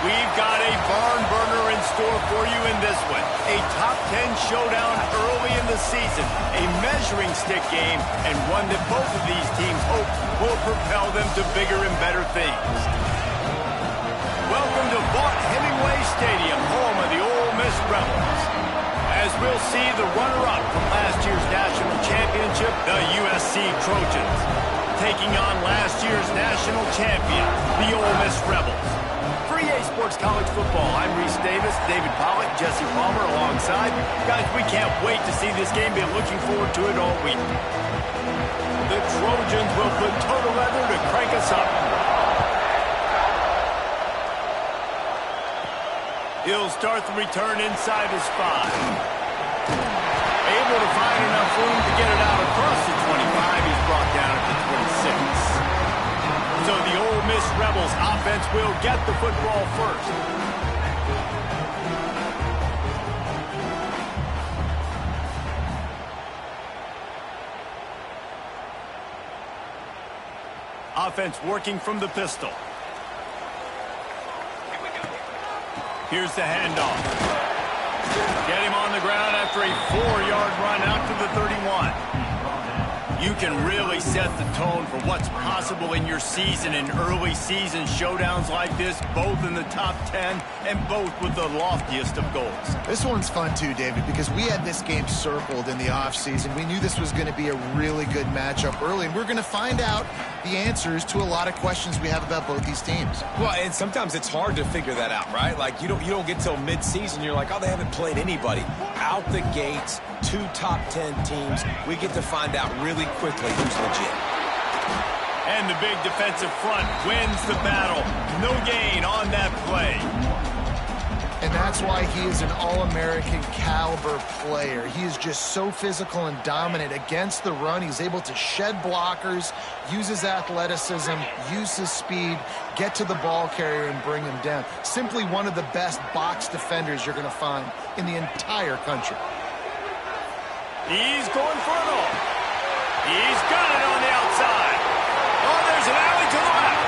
We've got a barn burner in store for you in this one. A top 10 showdown early in the season, a measuring stick game, and one that both of these teams hope will propel them to bigger and better things. Welcome to Vaught Hemingway Stadium, home of the Ole Miss Rebels. As we'll see the runner-up from last year's national championship, the USC Trojans, taking on last year's national champion, the Ole Miss Rebels. For EA Sports College Football, I'm Reese Davis, David Pollock, Jesse Palmer alongside. Guys, we can't wait to see this game. Been looking forward to it all week. The Trojans will put total leather to crank us up. He'll start the return inside his 5. Able to find enough room to get it out across the 25. He's brought down at the 26. So the Ole Miss Rebels offense will get the football first. Offense working from the pistol. Here's the handoff. Get him on the ground after a 4-yard run out to the 31. You can really set the tone for what's possible in your season in early season showdowns like this, both in the top 10 and both with the loftiest of goals. This one's fun too, David, because we had this game circled in the offseason. We knew this was going to be a really good matchup early, and we're going to find out the answers to a lot of questions we have about both these teams. Well, and sometimes it's hard to figure that out, right? Like, you don't get till mid-season, you're like, oh, they haven't played anybody. Out the gates, 2 top 10 teams, we get to find out really quickly who's legit. And the big defensive front wins the battle. No gain on that play. And that's why he is an All-American caliber player. He is just so physical and dominant against the run. He's able to shed blockers, use his athleticism, use his speed, get to the ball carrier and bring him down. Simply one of the best box defenders you're going to find in the entire country. He's going for it all. He's got it on the outside. Oh, there's an alley to the left.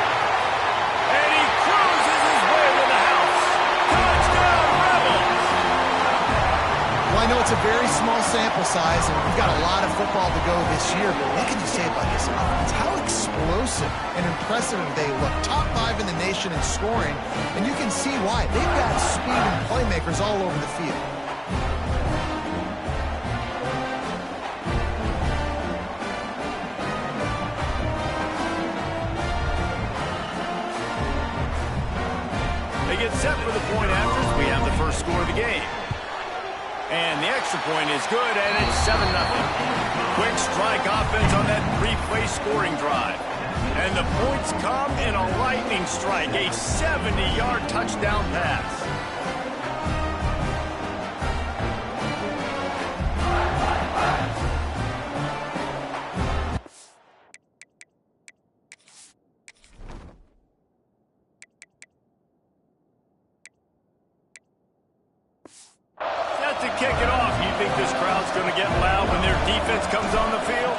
And he cruises his way to the house. Touchdown, Rebels! Well, I know it's a very small sample size, and we've got a lot of football to go this year, but what can you say about this offense? How explosive and impressive they look. Top 5 in the nation in scoring, and you can see why. They've got speed and playmakers all over the field. They get set for the point afters. We have the first score of the game. And the extra point is good, and it's 7-0. Quick strike offense on that 3-play scoring drive. And the points come in a lightning strike, a 70-yard touchdown pass. To kick it off, you think this crowd's going to get loud when their defense comes on the field?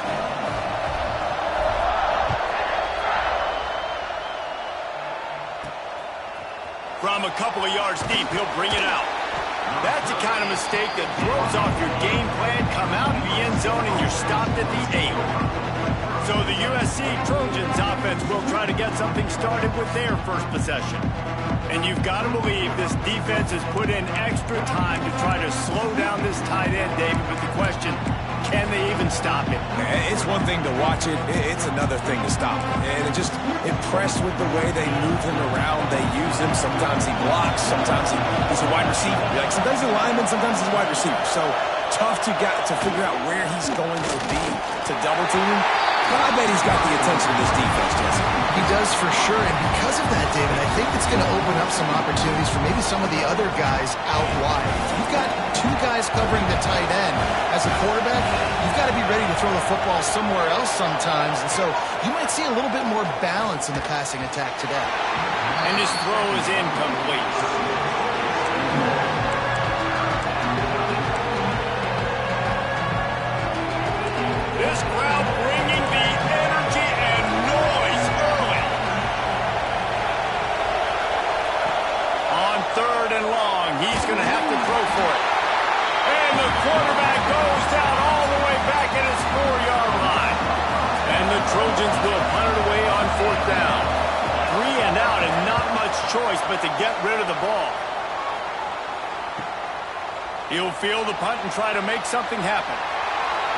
From a couple of yards deep, he'll bring it out. That's the kind of mistake that throws off your game plan. Come out of the end zone and you're stopped at the 8. So the USC Trojans offense will try to get something started with their first possession. And you've got to believe this defense has put in extra time to try to slow down this tight end, David. But the question, can they even stop it? It's one thing to watch it. It's another thing to stop it. And just impressed with the way they move him around. They use him. Sometimes he blocks. Sometimes he's a wide receiver. Like sometimes he's a lineman. Sometimes he's a wide receiver. So tough to figure out where he's going to be to double team him. But I bet he's got the attention of this defense, Jesse. He does for sure, and because of that, David, I think it's going to open up some opportunities for maybe some of the other guys out wide. If you've got 2 guys covering the tight end as a quarterback, you've got to be ready to throw the football somewhere else sometimes, and so you might see a little bit more balance in the passing attack today. And his throw is incomplete. This crowd bringing the energy and noise early. 3rd and long. He's going to have to throw for it. And the quarterback goes down all the way back at his 4-yard line. And the Trojans will punt it away on 4th down. 3 and out and not much choice but to get rid of the ball. He'll field the punt and try to make something happen.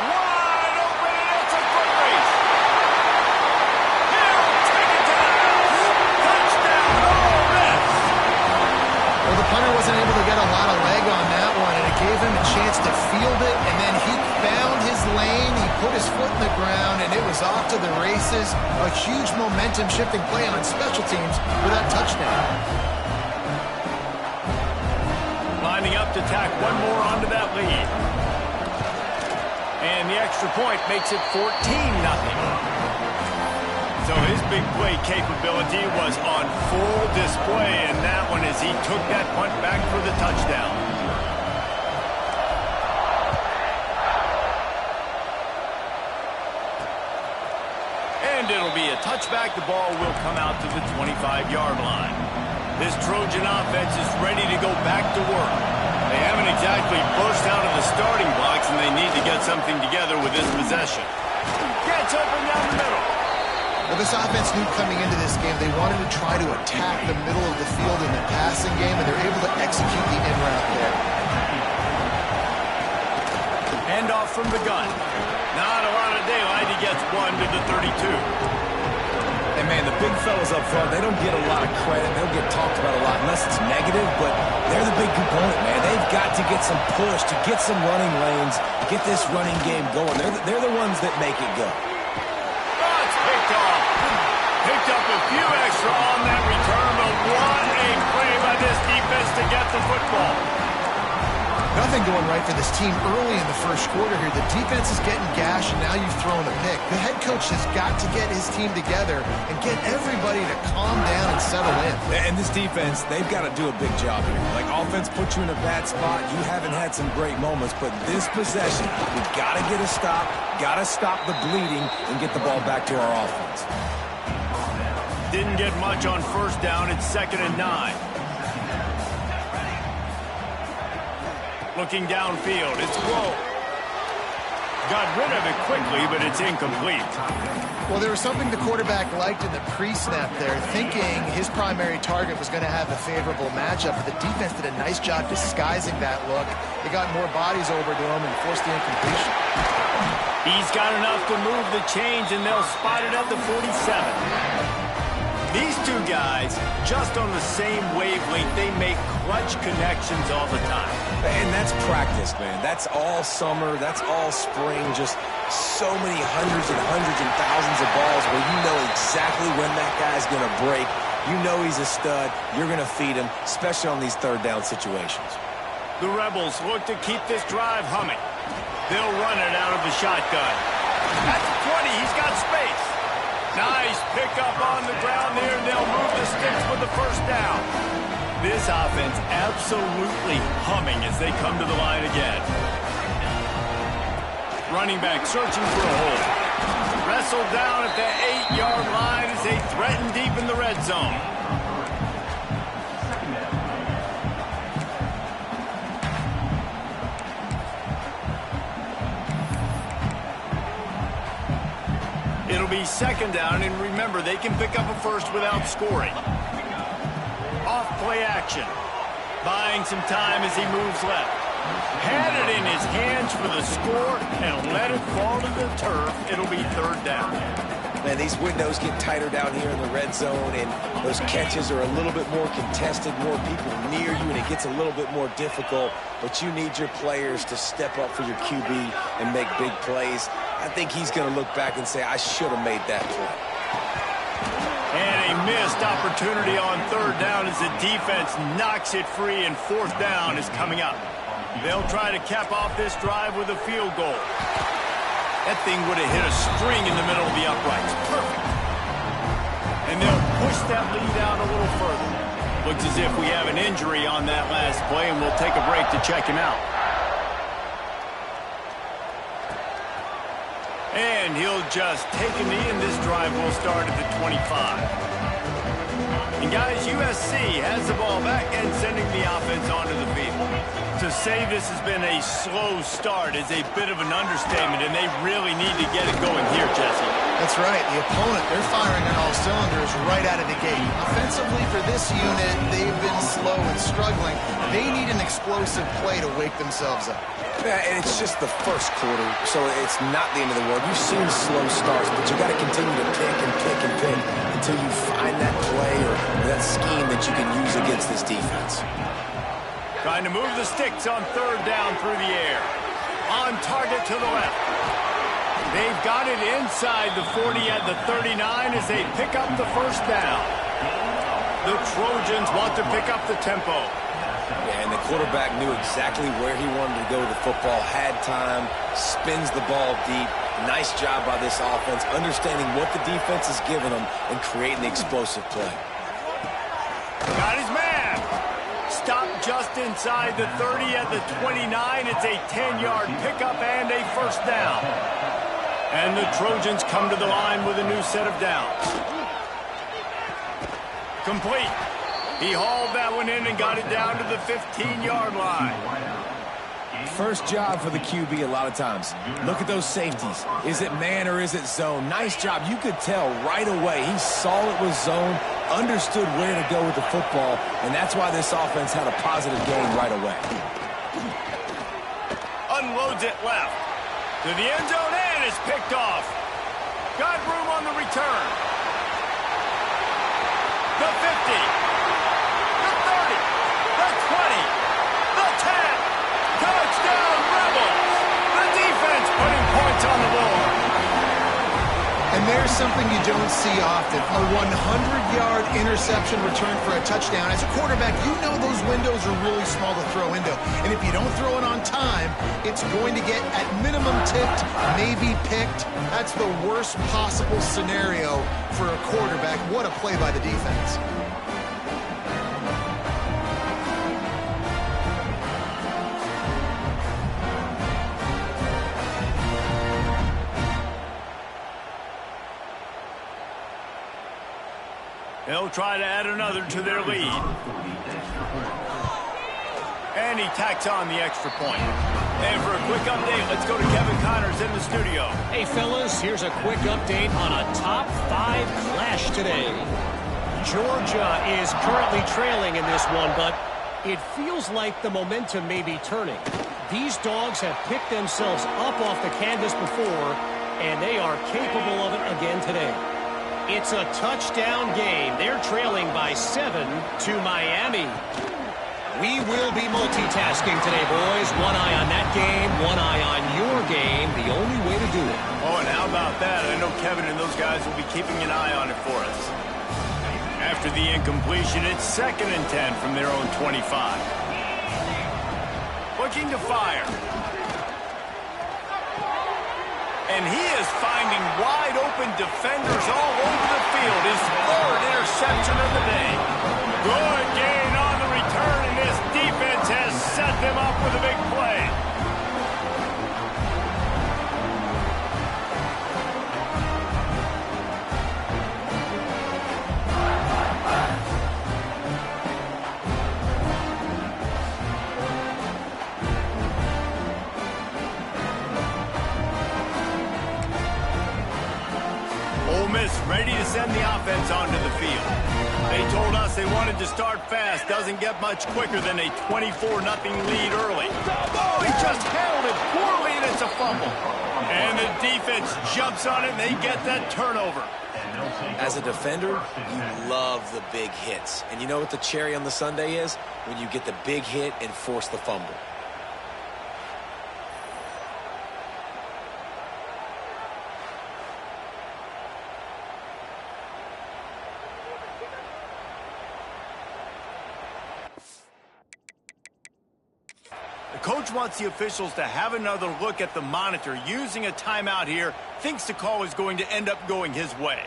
Wide open, and it's a foot race. He'll take it down. Touchdown, Ole Miss. Well, the punter wasn't able to get a lot of leg on that one, and it gave him a chance to field it, and then he found his lane. He put his foot in the ground, and it was off to the races. A huge momentum-shifting play on special teams for that touchdown. Lining up to tack one more onto that lead. And the extra point makes it 14-0. So his big play capability was on full display in that one as he took that punt back for the touchdown. And it'll be a touchback. The ball will come out to the 25-yard line. This Trojan offense is ready to go back to work. They haven't exactly burst out of the starting blocks, and they need to get something together with this possession. Gets open down the middle. Well, this offense knew coming into this game they wanted to try to attack the middle of the field in the passing game, and they're able to execute the in-route there. Handoff from the gun. Not a lot of daylight. He gets one to the 32. And, man, the big fellas up front, they don't get a lot of credit. They don't get talked about a lot unless it's negative, but they're the big component, man. They've got to get some push, to get some running lanes, get this running game going. They're the ones that make it go. Oh, it's picked off. Picked up a few extra on that return, but what a play by this defense to get the football. Nothing going right for this team early in the first quarter here. The defense is getting gashed, and now you've thrown a pick. The head coach has got to get his team together and get everybody to calm down and settle in. And this defense, they've got to do a big job here. Like, offense puts you in a bad spot. You haven't had some great moments, but this possession, we've got to get a stop, got to stop the bleeding, and get the ball back to our offense. Didn't get much on 1st down. It's 2nd and 9. Looking downfield, it's low. Got rid of it quickly, but it's incomplete. Well, there was something the quarterback liked in the pre-snap there, thinking his primary target was going to have a favorable matchup, but the defense did a nice job disguising that look. They got more bodies over to him and forced the incompletion. He's got enough to move the chains, and they'll spot it at the 47. These two guys, just on the same wavelength, they make clutch connections all the time. And that's practice, man. That's all summer. That's all spring. Just so many hundreds and thousands of balls where you know exactly when that guy's going to break. You know he's a stud. You're going to feed him, especially on these 3rd down situations. The Rebels look to keep this drive humming. They'll run it out of the shotgun. At the 20, he's got space. Nice pickup on the ground there, and they'll move the sticks with the 1st down. This offense absolutely humming as they come to the line again. Running back searching for a hole. Wrestled down at the 8-yard line as they threaten deep in the red zone. It'll be 2nd down, and remember, they can pick up a 1st without scoring. Off play action. Buying some time as he moves left. Had it in his hands for the score and let it fall to the turf. It'll be 3rd down. Man, these windows get tighter down here in the red zone, and those catches are a little bit more contested, more people near you, and it gets a little bit more difficult. But you need your players to step up for your QB and make big plays. I think he's going to look back and say, I should have made that play. And a missed opportunity on 3rd down as the defense knocks it free, and 4th down is coming up. They'll try to cap off this drive with a field goal. That thing would have hit a string in the middle of the uprights. Perfect. And they'll push that lead out a little further. Looks as if we have an injury on that last play, and we'll take a break to check him out. And he'll just take a knee, and this drive will start at the 25. And guys, USC has the ball back and sending the offense onto the field. To say this has been a slow start is a bit of an understatement, and they really need to get it going here, Jesse. That's right. The opponent, they're firing on all cylinders right out of the gate. Offensively for this unit, they've been slow and struggling. They need an explosive play to wake themselves up. Yeah, and it's just the first quarter, so it's not the end of the world. You've seen slow starts, but you got to continue to pick and pick and pick until you find that play or that scheme that you can use against this defense. Trying to move the sticks on third down through the air. On target to the left. They've got it inside the 40 at the 39 as they pick up the first down. The Trojans want to pick up the tempo. Yeah, and the quarterback knew exactly where he wanted to go with the football, had time, spins the ball deep. Nice job by this offense, understanding what the defense is giving them and creating the explosive play. Got his man. Stop just inside the 30 at the 29. It's a 10-yard pickup and a first down. And the Trojans come to the line with a new set of downs. Complete. He hauled that one in and got it down to the 15-yard line. First job for the QB a lot of times. Look at those safeties. Is it man or is it zone? Nice job. You could tell right away. He saw it was zone, understood where to go with the football, and that's why this offense had a positive game right away. Unloads it left. To the end zone and is picked off. Got room on the return. The 50. The 30. The 20. The 10. Touchdown, Rebels! The defense putting points on the board. And there's something you don't see often, a 100-yard interception return for a touchdown. As a quarterback, you know those windows are really small to throw into. And if you don't throw it on time, it's going to get at minimum tipped, maybe picked. That's the worst possible scenario for a quarterback. What a play by the defense. They'll try to add another to their lead. And he tacks on the extra point. And for a quick update, let's go to Kevin Connors in the studio. Hey, fellas, here's a quick update on a top 5 clash today. Georgia is currently trailing in this one, but it feels like the momentum may be turning. These dogs have picked themselves up off the canvas before, and they are capable of it again today. It's a touchdown game. They're trailing by 7 to Miami. We will be multitasking today, boys. One eye on that game, one eye on your game. The only way to do it. Oh, and how about that? I know Kevin and those guys will be keeping an eye on it for us. After the incompletion, it's 2nd and 10 from their own 25. Looking to fire. And he is finding wide-open defenders all over the field. His 3rd interception of the day. Good gain on the return, and this defense has set them up with a big play. Ready to send the offense onto the field. They told us they wanted to start fast. Doesn't get much quicker than a 24-0 lead early. Oh, he just handled it poorly, and it's a fumble. And the defense jumps on it, and they get that turnover. As a defender, you love the big hits. And you know what the cherry on the sundae is? When you get the big hit and force the fumble. Coach wants the officials to have another look at the monitor. Using a timeout here, thinks the call is going to end up going his way.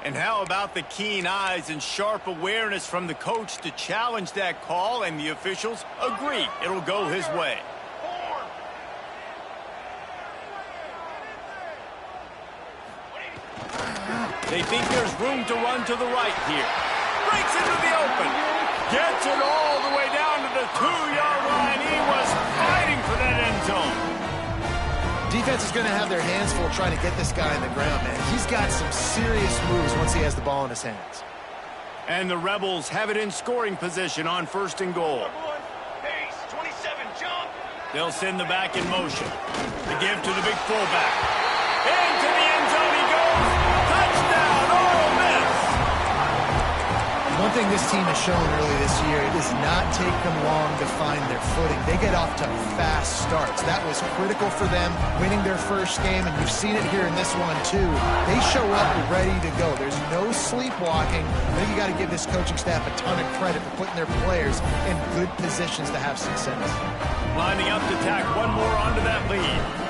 And how about the keen eyes and sharp awareness from the coach to challenge that call, and the officials agree it'll go his way. They think there's room to run to the right here. Breaks into the open. Gets it all the way down to the 2-yard line. He was fighting for that end zone. Defense is going to have their hands full trying to get this guy on the ground, man. He's got some serious moves once he has the ball in his hands. And the Rebels have it in scoring position on 1st and goal. Pace, 27, jump. They'll send the back in motion. The give to the big fullback. Into the end zone he goes. Touchdown, Ole Miss. One thing this team has shown early this year, it does not take them long to find their footing. They get off to fast starts. That was critical for them, winning their first game, and you've seen it here in this one too. They show up ready to go. There's no sleepwalking. I think you got to give this coaching staff a ton of credit for putting their players in good positions to have success. Lining up to tack one more onto that lead.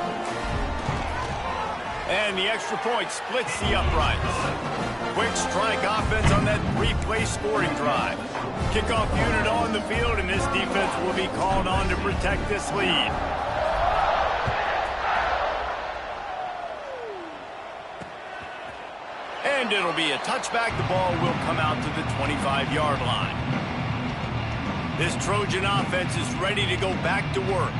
And the extra point splits the uprights. Quick strike offense on that 3-play scoring drive. Kickoff unit on the field, and this defense will be called on to protect this lead. And it'll be a touchback. The ball will come out to the 25-yard line. This Trojan offense is ready to go back to work.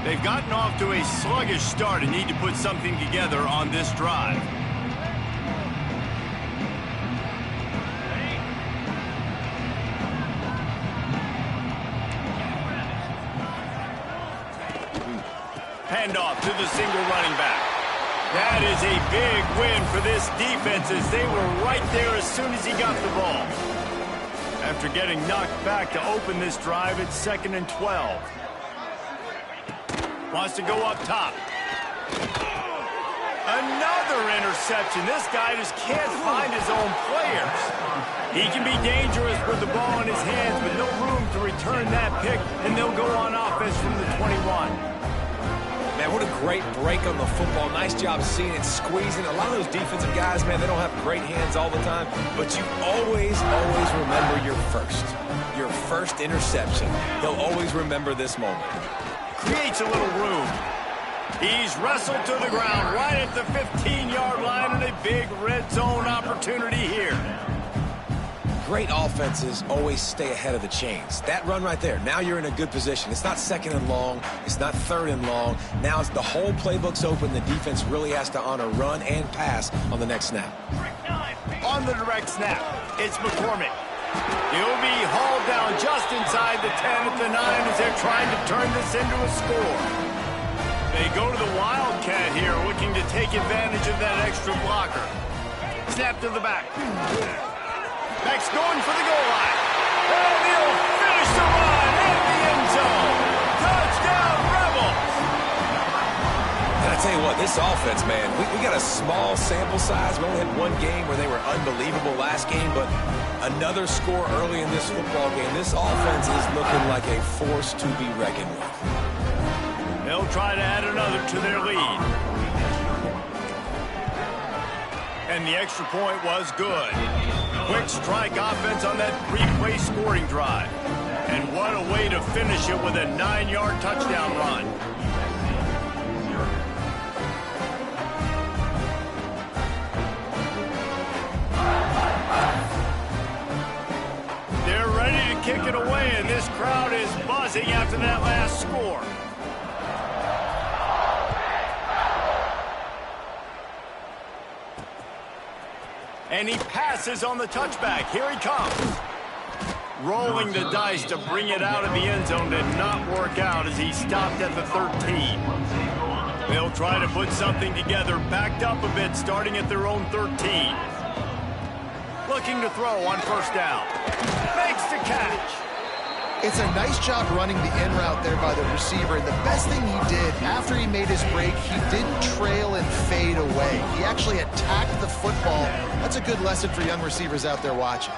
They've gotten off to a sluggish start and need to put something together on this drive. Handoff to the single running back. That is a big win for this defense, as they were right there as soon as he got the ball. After getting knocked back to open this drive, it's 2nd and 12. Wants to go up top. Another interception. This guy just can't find his own players. He can be dangerous with the ball in his hands, but no room to return that pick, and they'll go on offense from the 21. Man, what a great break on the football. Nice job seeing it, squeezing. A lot of those defensive guys, man, they don't have great hands all the time, but you always remember your first interception. They'll always remember this moment. Creates a little room. He's wrestled to the ground right at the 15-yard line, and a big red zone opportunity here. Great offenses always stay ahead of the chains. That run right there, now you're in a good position. It's not 2nd and long. It's not 3rd and long. Now it's the whole playbook's open. The defense really has to honor run and pass on the next snap. On the direct snap, it's McCormick. He'll be hauled down just inside the 10 at the 9 as they're trying to turn this into a score. They go to the Wildcat here, looking to take advantage of that extra blocker. Snap to the back. Back's going for the goal line. And he'll finish the run in the end zone. Touchdown, Rebels! And I tell you what, this offense, man, we got a small sample size. We only had one game where they were unbelievable last game, but another score early in this football game. This offense is looking like a force to be reckoned with. They'll try to add another to their lead. And the extra point was good. Quick strike offense on that 3-play scoring drive. And what a way to finish it with a 9-yard touchdown run. They're ready to kick it away, and this crowd is buzzing after that last score. And he passes on the touchback. Here he comes. Rolling the dice to bring it out of the end zone did not work out as he stopped at the 13. They'll try to put something together, backed up a bit, starting at their own 13. Looking to throw on 1st down. Makes the catch. It's a nice job running the in route there by the receiver. And the best thing he did after he made his break, he didn't trail and fade away. He actually attacked the football. That's a good lesson for young receivers out there watching.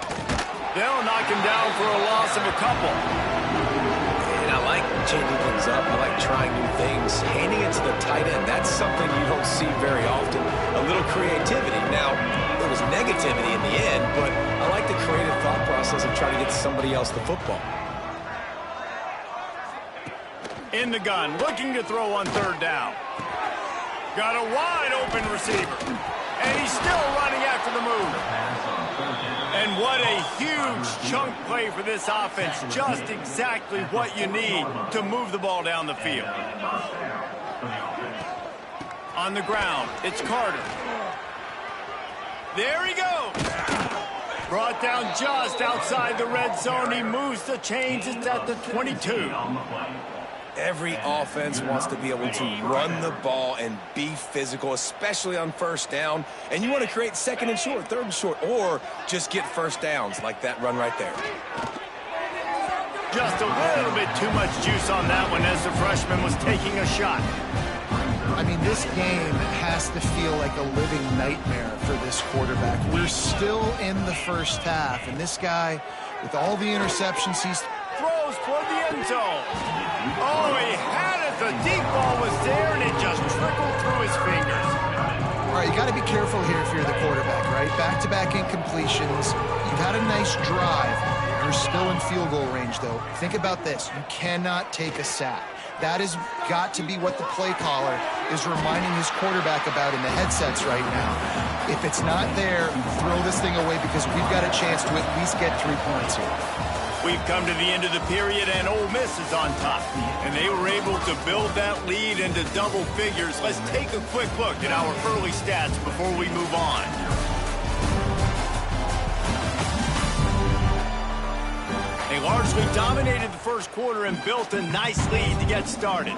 They'll knock him down for a loss of a couple. And I like changing things up. I like trying new things. Handing it to the tight end, that's something you don't see very often. A little creativity. Now, it was cause negativity in the end, but I like the creative thought process of trying to get somebody else the football. In the gun, looking to throw on third down. Got a wide open receiver. And he's still running after the move. And what a huge chunk play for this offense. Just exactly what you need to move the ball down the field. On the ground, it's Carter. There he goes. Brought down just outside the red zone. He moves the chains. It's at the 22. Every offense wants to be able to run the ball and be physical, especially on first down. And you want to create second and short, third and short, or just get first downs like that run right there. Just a little bit too much juice on that one as the freshman was taking a shot. I mean, this game has to feel like a living nightmare for this quarterback. We're still in the first half, and this guy, with all the interceptions he's throws toward the end zone. Oh, he had it. The deep ball was there, and it just trickled through his fingers. All right, you got to be careful here if you're the quarterback, right? Back-to-back incompletions. You've had a nice drive. You're still in field goal range, though. Think about this. You cannot take a sack. That has got to be what the play caller is reminding his quarterback about in the headsets right now. If it's not there, throw this thing away because we've got a chance to at least get 3 points here. We've come to the end of the period, and Ole Miss is on top. And they were able to build that lead into double figures. Let's take a quick look at our early stats before we move on. They largely dominated the first quarter and built a nice lead to get started.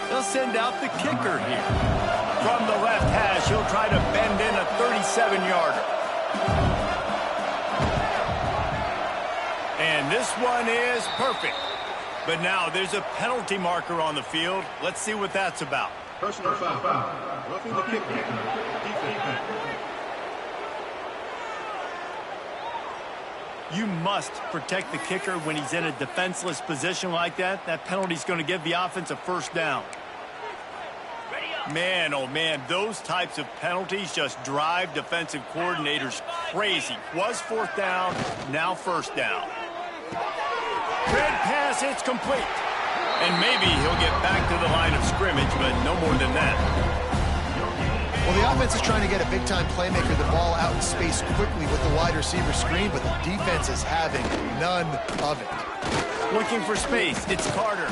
They'll send out the kicker here. From the left hash, he'll try to bend in a 37-yarder. And this one is perfect. But now there's a penalty marker on the field. Let's see what that's about. Personal foul. Roughing the kicker. Defense. You must protect the kicker when he's in a defenseless position like that. That penalty's going to give the offense a first down. Man, oh man, those types of penalties just drive defensive coordinators crazy. Was fourth down, now first down. Red pass, it's complete. And maybe he'll get back to the line of scrimmage, but no more than that. Well, the offense is trying to get a big-time playmaker the ball out in space quickly with the wide receiver screen, but the defense is having none of it. Looking for space, it's Carter.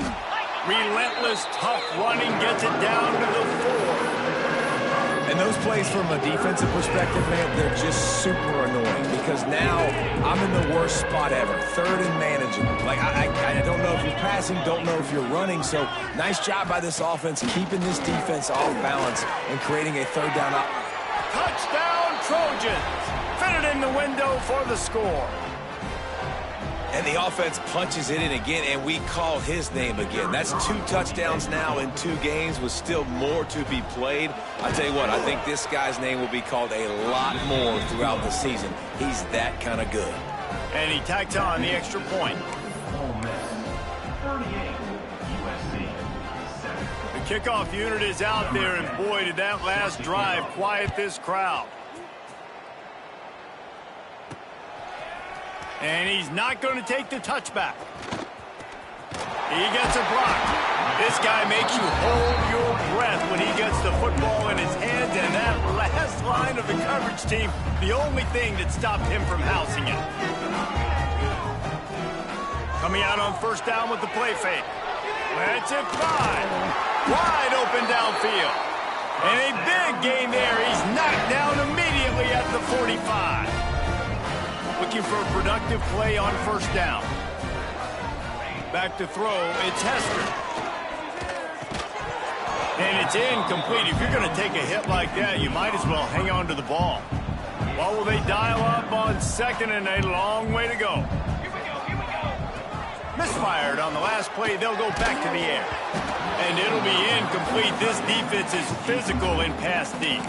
Relentless, tough running, gets it down to the 4. And those plays from a defensive perspective, man, they're just super annoying because now I'm in the worst spot ever. Third and manageable. Like, I don't know if you're passing, don't know if you're running. So nice job by this offense keeping this defense off balance and creating a third down. Touchdown, Trojans. Fitted in the window for the score. And the offense punches it in again, and we call his name again. That's 2 touchdowns now in 2 games with still more to be played. I tell you what, I think this guy's name will be called a lot more throughout the season. He's that kind of good. And he tacked on the extra point. The kickoff unit is out there, and boy, did that last drive quiet this crowd. And he's not going to take the touchback. He gets a block. This guy makes you hold your breath when he gets the football in his hands, and that last line of the coverage team, the only thing that stopped him from housing it. Coming out on first down with the play fake. Let's it fly. Wide open downfield. And a big gain there. He's knocked down immediately at the 45. Looking for a productive play on first down. Back to throw, it's Hester. And it's incomplete. If you're going to take a hit like that, you might as well hang on to the ball. What will they dial up on second, and a long way to go. Misfired on the last play. They'll go back to the air. And it'll be incomplete. This defense is physical in pass deep.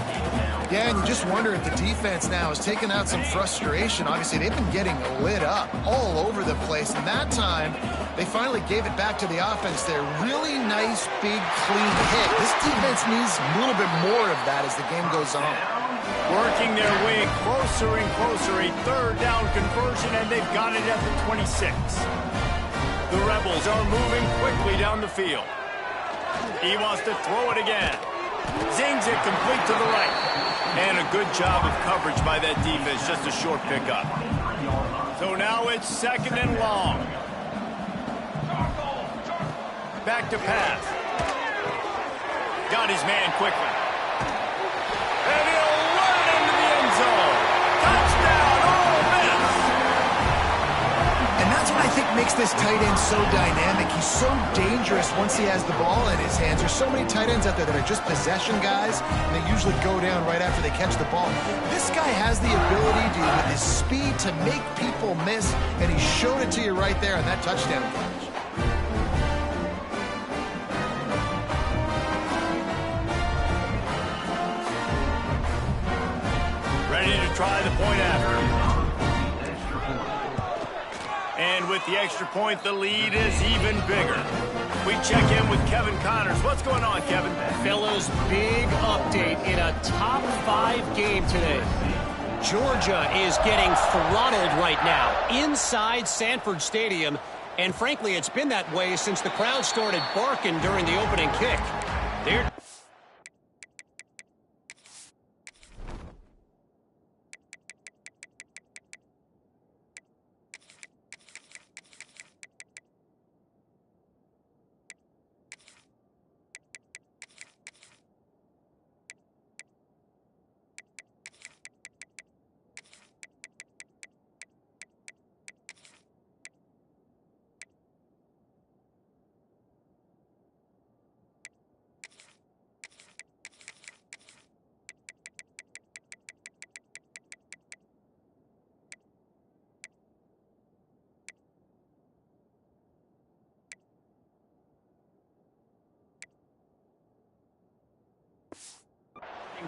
Yeah, and you just wonder if the defense now has taken out some frustration. Obviously, they've been getting lit up all over the place. And that time, they finally gave it back to the offense there. Really nice, big, clean hit. This defense needs a little bit more of that as the game goes on. Working their way closer and closer, a third down conversion, and they've got it at the 26. The Rebels are moving quickly down the field. He wants to throw it again. Zings it complete to the right. And a good job of coverage by that defense, just a short pickup. So now it's 2nd and long. Back to pass. Got his man quickly. And he'll run it into the end zone. Touchdown, Ole Miss! And that's what I think makes this tight end so dynamic. He's so dangerous once he has the ball in his hands. There's so many tight ends out there that are just possession guys, and they usually go down right after they catch the ball. This guy has the ability to, with his speed, to make people miss, and he showed it to you right there on that touchdown catch. Ready to try the point after. And with the extra point, the lead is even bigger. We check in with Kevin Connors. What's going on, Kevin? Fellas, big update in a top 5 game today. Georgia is getting throttled right now inside Sanford Stadium. And frankly, it's been that way since the crowd started barking during the opening kick. They're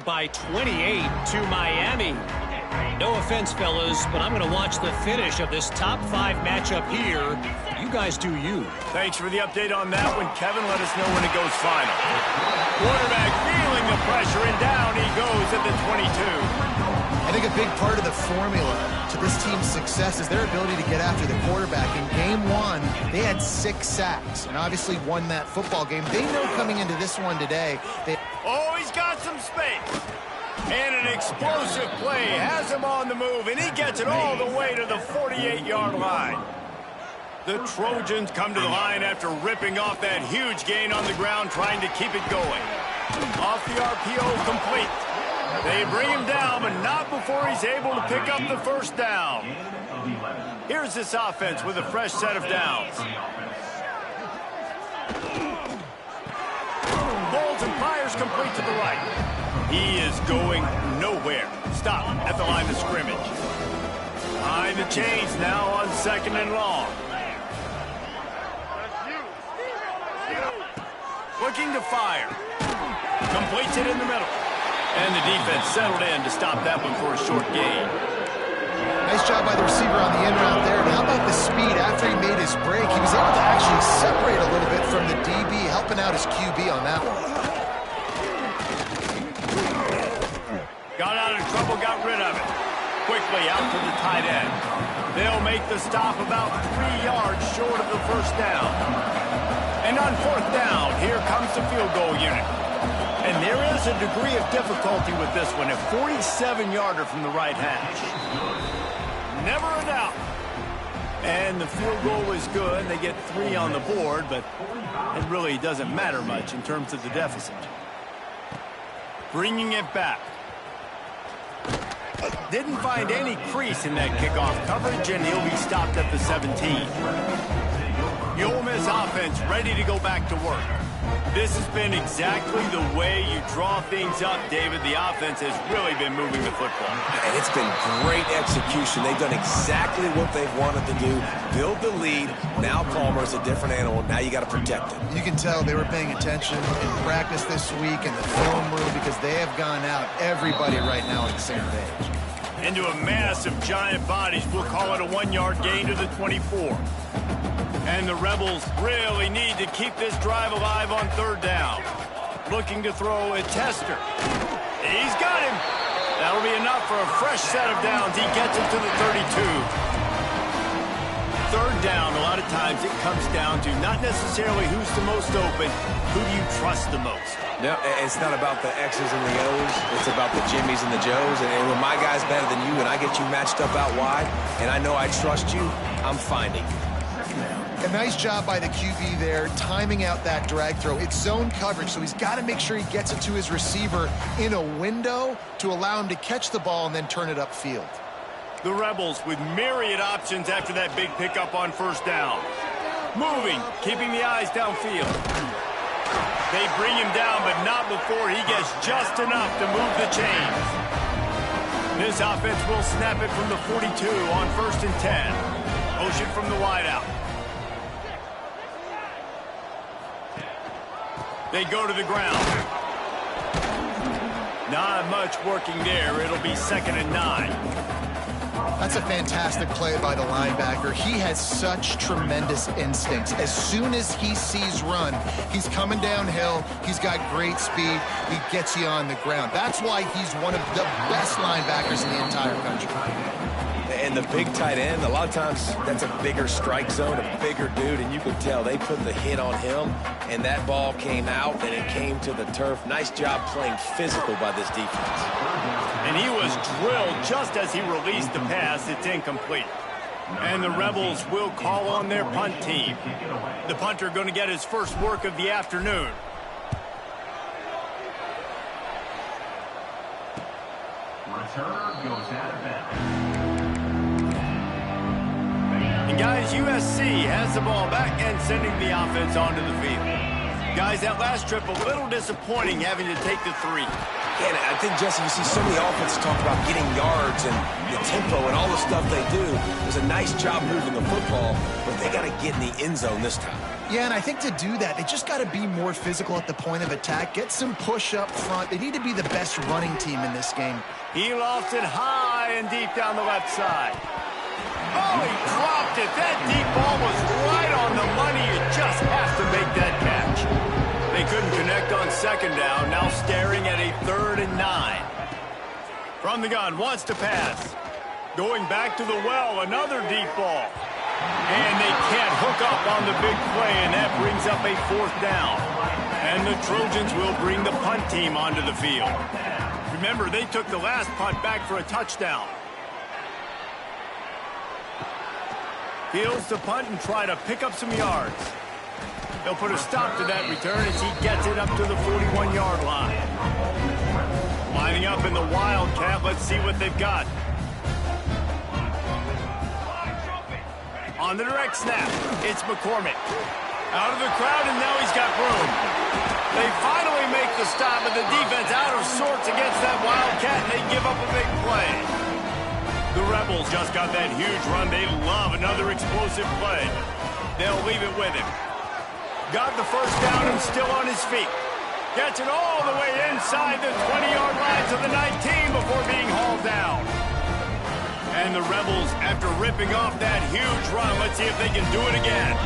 by 28 to Miami. No offense, fellas, but I'm going to watch the finish of this top 5 matchup here. You guys do you. Thanks for the update on that one, Kevin. Let us know when it goes final. Quarterback feeling the pressure, and down he goes at the 22. I think a big part of the formula to this team's success is their ability to get after the quarterback. In game 1, they had 6 sacks and obviously won that football game. They know coming into this one today, Oh, he's got some space. And an explosive play has him on the move, and he gets it all the way to the 48-yard line. The Trojans come to the line after ripping off that huge gain on the ground, trying to keep it going. Off the RPO, complete. They bring him down, but not before he's able to pick up the first down. Here's this offense with a fresh set of downs. Bolts and fires complete to the right. He is going nowhere. Stop at the line of scrimmage. Behind the chains now on 2nd and long. Looking to fire. Completes it in the middle. And the defense settled in to stop that one for a short gain. Nice job by the receiver on the in route there. And how about the speed after he made his break? He was able to actually separate a little bit from the DB, helping out his QB on that one. Got out of trouble, got rid of it. Quickly out to the tight end. They'll make the stop about 3 yards short of the first down. And on 4th down, here comes the field goal unit. And there is a degree of difficulty with this one, a 47-yarder from the right hash. Never a doubt. And the field goal is good. They get 3 on the board, but it really doesn't matter much in terms of the deficit. Bringing it back. Didn't find any crease in that kickoff coverage, and he'll be stopped at the 17. The Ole Miss offense ready to go back to work. This has been exactly the way you draw things up, David. The offense has really been moving the football. And it's been great execution. They've done exactly what they've wanted to do. Build the lead. Now Palmer's a different animal. Now you got to protect him. You can tell they were paying attention in practice this week in the film room because they have gone out, everybody right now on the same page. Into a mass of giant bodies. We'll call it a 1-yard gain to the 24. And the Rebels really need to keep this drive alive on 3rd down. Looking to throw a tester. He's got him. That'll be enough for a fresh set of downs. He gets it to the 32. Third down, a lot of times it comes down to not necessarily who's the most open, who do you trust the most? No, it's not about the X's and the O's. It's about the Jimmies and the Joes. And when my guy's better than you and I get you matched up out wide and I know I trust you, I'm finding you. A nice job by the QB there, timing out that drag throw. It's zone coverage, so he's got to make sure he gets it to his receiver in a window to allow him to catch the ball and then turn it upfield. The Rebels with myriad options after that big pickup on first down. Moving, keeping the eyes downfield. They bring him down, but not before he gets just enough to move the chains. This offense will snap it from the 42 on 1st and 10. Motion from the wideout. They go to the ground. Not much working there. It'll be 2nd and 9. That's a fantastic play by the linebacker. He has such tremendous instincts. As soon as he sees run, he's coming downhill. He's got great speed. He gets you on the ground. That's why he's one of the best linebackers in the entire country. And the big tight end, a lot of times that's a bigger strike zone, a bigger dude, and you can tell they put the hit on him, and that ball came out, and it came to the turf. Nice job playing physical by this defense. And he was drilled just as he released the pass. It's incomplete. And the Rebels will call on their punt team. The punter going to get his first work of the afternoon. Returner goes out of bounds. And guys, USC has the ball back and sending the offense onto the field. Guys, that last trip a little disappointing having to take the 3. Yeah, and I think, Jesse, you see so many offenses talk about getting yards and the tempo and all the stuff they do. It was a nice job moving the football, but they got to get in the end zone this time. Yeah, and I think to do that, they just got to be more physical at the point of attack, get some push up front. They need to be the best running team in this game. He lost it high and deep down the left side. Oh, he dropped it. That deep ball was right on the money. You just have to make that catch. They couldn't connect on 2nd down. Now staring at a 3rd and 9. From the gun, wants to pass. Going back to the well, another deep ball. And they can't hook up on the big play, and that brings up a 4th down. And the Trojans will bring the punt team onto the field. Remember, they took the last punt back for a touchdown. Fields to punt and try to pick up some yards. They'll put a stop to that return as he gets it up to the 41-yard line. Lining up in the Wildcat. Let's see what they've got. On the direct snap, it's McCormick. Out of the crowd, and now he's got room. They finally make the stop, but the defense out of sorts against that Wildcat, and they give up a big play. The Rebels just got that huge run. They love another explosive play. They'll leave it with him. Got the first down and still on his feet. Gets it all the way inside the 20-yard line to the 19 before being hauled down. And the Rebels, after ripping off that huge run, let's see if they can do it again.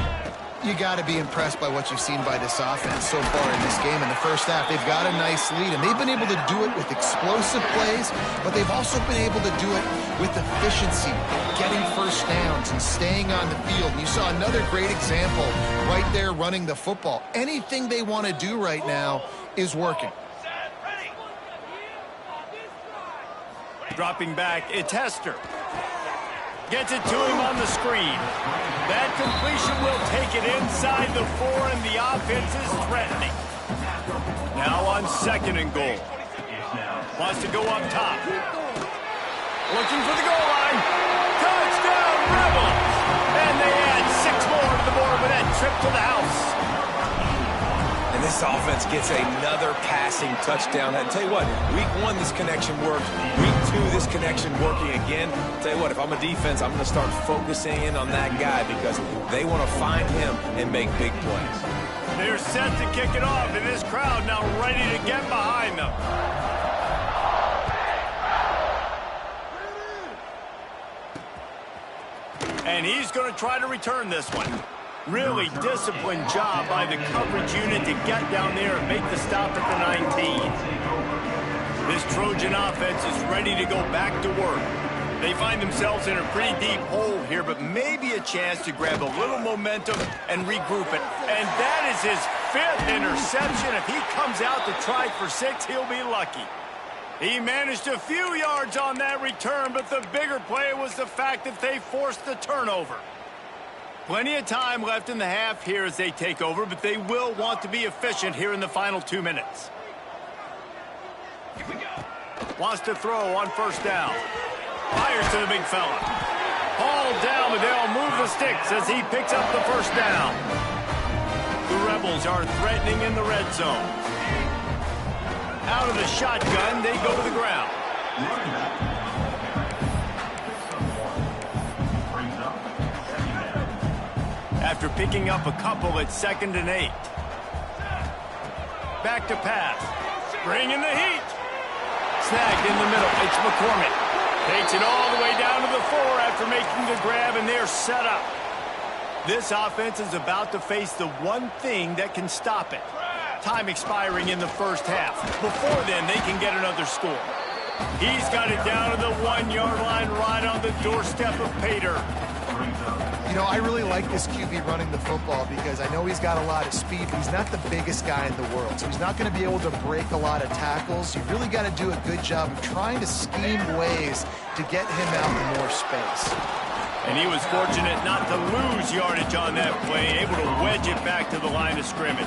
You got to be impressed by what you've seen by this offense so far in this game. In the first half, they've got a nice lead, and they've been able to do it with explosive plays, but they've also been able to do it with efficiency, getting first downs and staying on the field. And you saw another great example right there running the football. Anything they want to do right now is working. Dropping back, it's Hester. Gets it to him on the screen. That completion will take it inside the 4, and the offense is threatening. Now on 2nd and goal. Wants to go up top. Looking for the goal line. Touchdown, Rebels! And they add 6 more to the board with that trip to the house. And this offense gets another passing touchdown. I tell you what, week 1, this connection worked. Week 2, this connection working again. I tell you what, if I'm a defense, I'm going to start focusing in on that guy because they want to find him and make big plays. They're set to kick it off, and this crowd now ready to get behind them. And he's going to try to return this one. Really disciplined job by the coverage unit to get down there and make the stop at the 19. This Trojan offense is ready to go back to work. They find themselves in a pretty deep hole here, but maybe a chance to grab a little momentum and regroup it. And that is his 5th interception. If he comes out to try for 6, he'll be lucky. He managed a few yards on that return, but the bigger play was the fact that they forced the turnover. Plenty of time left in the half here as they take over, but they will want to be efficient here in the final 2 minutes. Wants to throw on first down. Fires to the big fella. Hauled down, but they'll move the sticks as he picks up the first down. The Rebels are threatening in the red zone. Out of the shotgun, they go to the ground. After picking up a couple, it's 2nd and 8. Back to pass. Bringing the heat. Snagged in the middle. It's McCormick. Takes it all the way down to the 4 after making the grab, and they're set up. This offense is about to face the one thing that can stop it. Time expiring in the first half. Before then, they can get another score. He's got it down to the 1-yard line right on the doorstep of pay dirt. You know, I really like this QB running the football because I know he's got a lot of speed, but he's not the biggest guy in the world. So he's not going to be able to break a lot of tackles. You really got to do a good job of trying to scheme ways to get him out in more space. And he was fortunate not to lose yardage on that play, able to wedge it back to the line of scrimmage.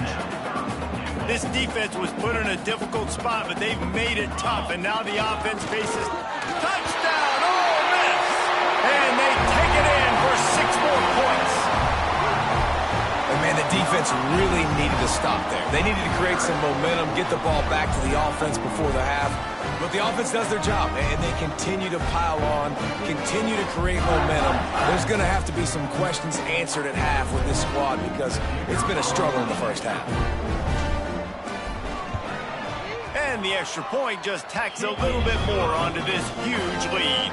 This defense was put in a difficult spot, but they've made it tough, and now the offense faces touchdown, Ole Miss! And they take it in for 6 more points. And man, the defense really needed to stop there. They needed to create some momentum, get the ball back to the offense before the half. But the offense does their job, and they continue to pile on, continue to create momentum. There's going to have to be some questions answered at half with this squad because it's been a struggle in the first half. And the extra point just tacks a little bit more onto this huge lead.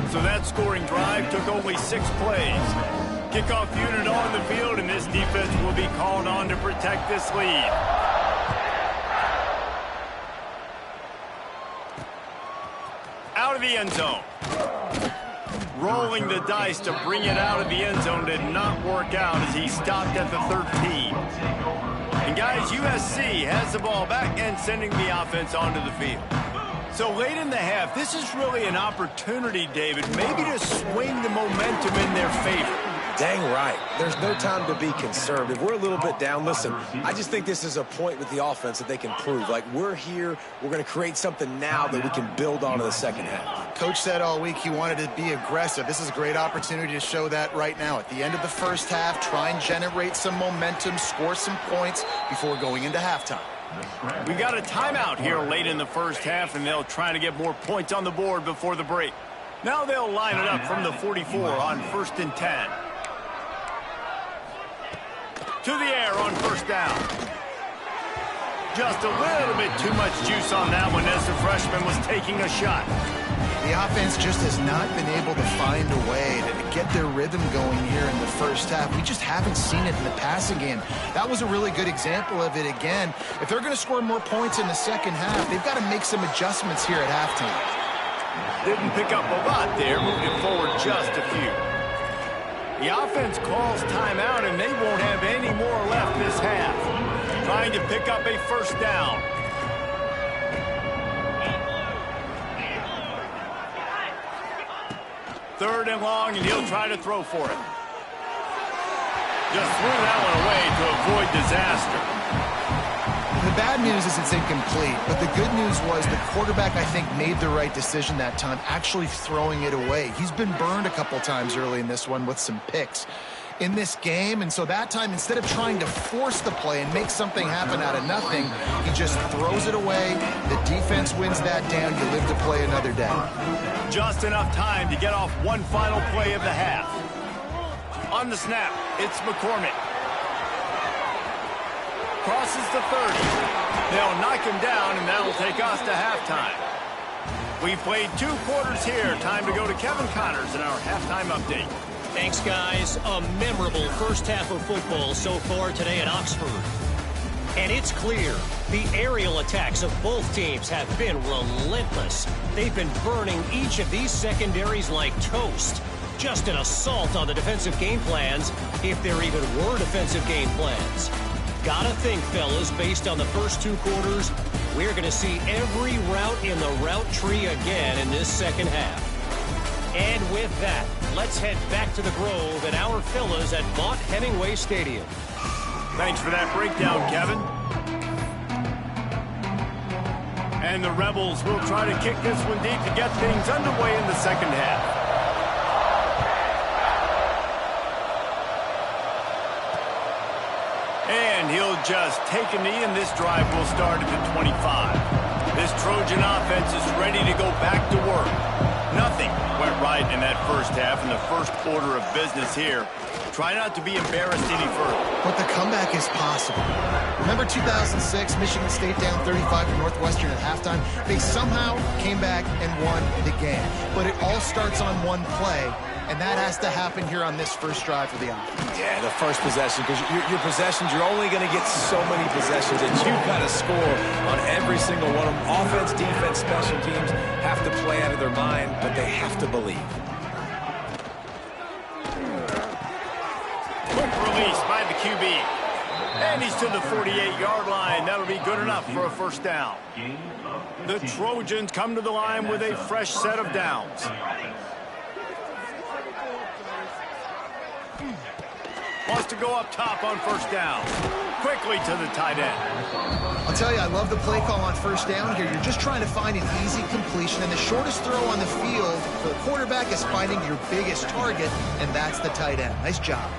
So that scoring drive took only 6 plays. Kickoff unit on the field, and this defense will be called on to protect this lead. Out of the end zone. Rolling the dice to bring it out of the end zone did not work out as he stopped at the 13. And guys, USC has the ball back and sending the offense onto the field. So late in the half, this is really an opportunity, David, maybe to swing the momentum in their favor. Dang right. There's no time to be conservative. We're a little bit down. Listen, I just think this is a point with the offense that they can prove. Like, we're here. We're going to create something now that we can build on in the second half. Coach said all week he wanted to be aggressive. This is a great opportunity to show that right now. At the end of the first half, try and generate some momentum, score some points before going into halftime. We've got a timeout here late in the first half, and they'll try to get more points on the board before the break. Now they'll line it up from the 44 on 1st and 10. To the air on first down. Just a little bit too much juice on that one as the freshman was taking a shot. The offense just has not been able to find a way to get their rhythm going here in the first half. We just haven't seen it in the passing game. That was a really good example of it again. If they're going to score more points in the second half, they've got to make some adjustments here at halftime. Didn't pick up a lot there, moving forward just a few. The offense calls timeout, and they won't have any more left this half. Trying to pick up a first down. Third and long, and he'll try to throw for it. Just threw that one away to avoid disaster. The bad news is it's incomplete, but the good news was the quarterback, I think, made the right decision that time, actually throwing it away. He's been burned a couple times early in this one with some picks in this game, and so that time, instead of trying to force the play and make something happen out of nothing, he just throws it away. The defense wins that down. You live to play another day. Just enough time to get off one final play of the half. On the snap, it's McCormick. Crosses the 30. They'll knock him down, and that'll take us to halftime. We've played 2 quarters here. Time to go to Kevin Connors in our halftime update. Thanks, guys. A memorable first half of football so far today at Oxford. And it's clear the aerial attacks of both teams have been relentless. They've been burning each of these secondaries like toast. Just an assault on the defensive game plans, if there even were defensive game plans. Gotta think, fellas, based on the first 2 quarters, we're going to see every route in the route tree again in this second half. And with that, let's head back to the Grove and our fellas at Vaught Hemingway Stadium. Thanks for that breakdown, Kevin. And the Rebels will try to kick this one deep to get things underway in the second half. And he'll just take a knee, and this drive will start at the 25. This Trojan offense is ready to go back to work. Nothing went right in that first half in the first quarter of business here. Try not to be embarrassed any further. But the comeback is possible. Remember 2006, Michigan State down 35 to Northwestern at halftime? They somehow came back and won the game. But it all starts on one play, and that has to happen here on this first drive for the offense. Yeah, the first possession, because your possessions, you're only going to get so many possessions, and you've got to score on every single one of them. Offense, defense, special teams have to play out of their mind, but they have to believe. Quick release by the QB. And he's to the 48-yard line. That'll be good enough for a first down. The Trojans come to the line with a fresh set of downs. Wants to go up top on first down. Quickly to the tight end. I'll tell you, I love the play call on first down here. You're just trying to find an easy completion, and the shortest throw on the field for the quarterback is finding your biggest target, and that's the tight end. Nice job.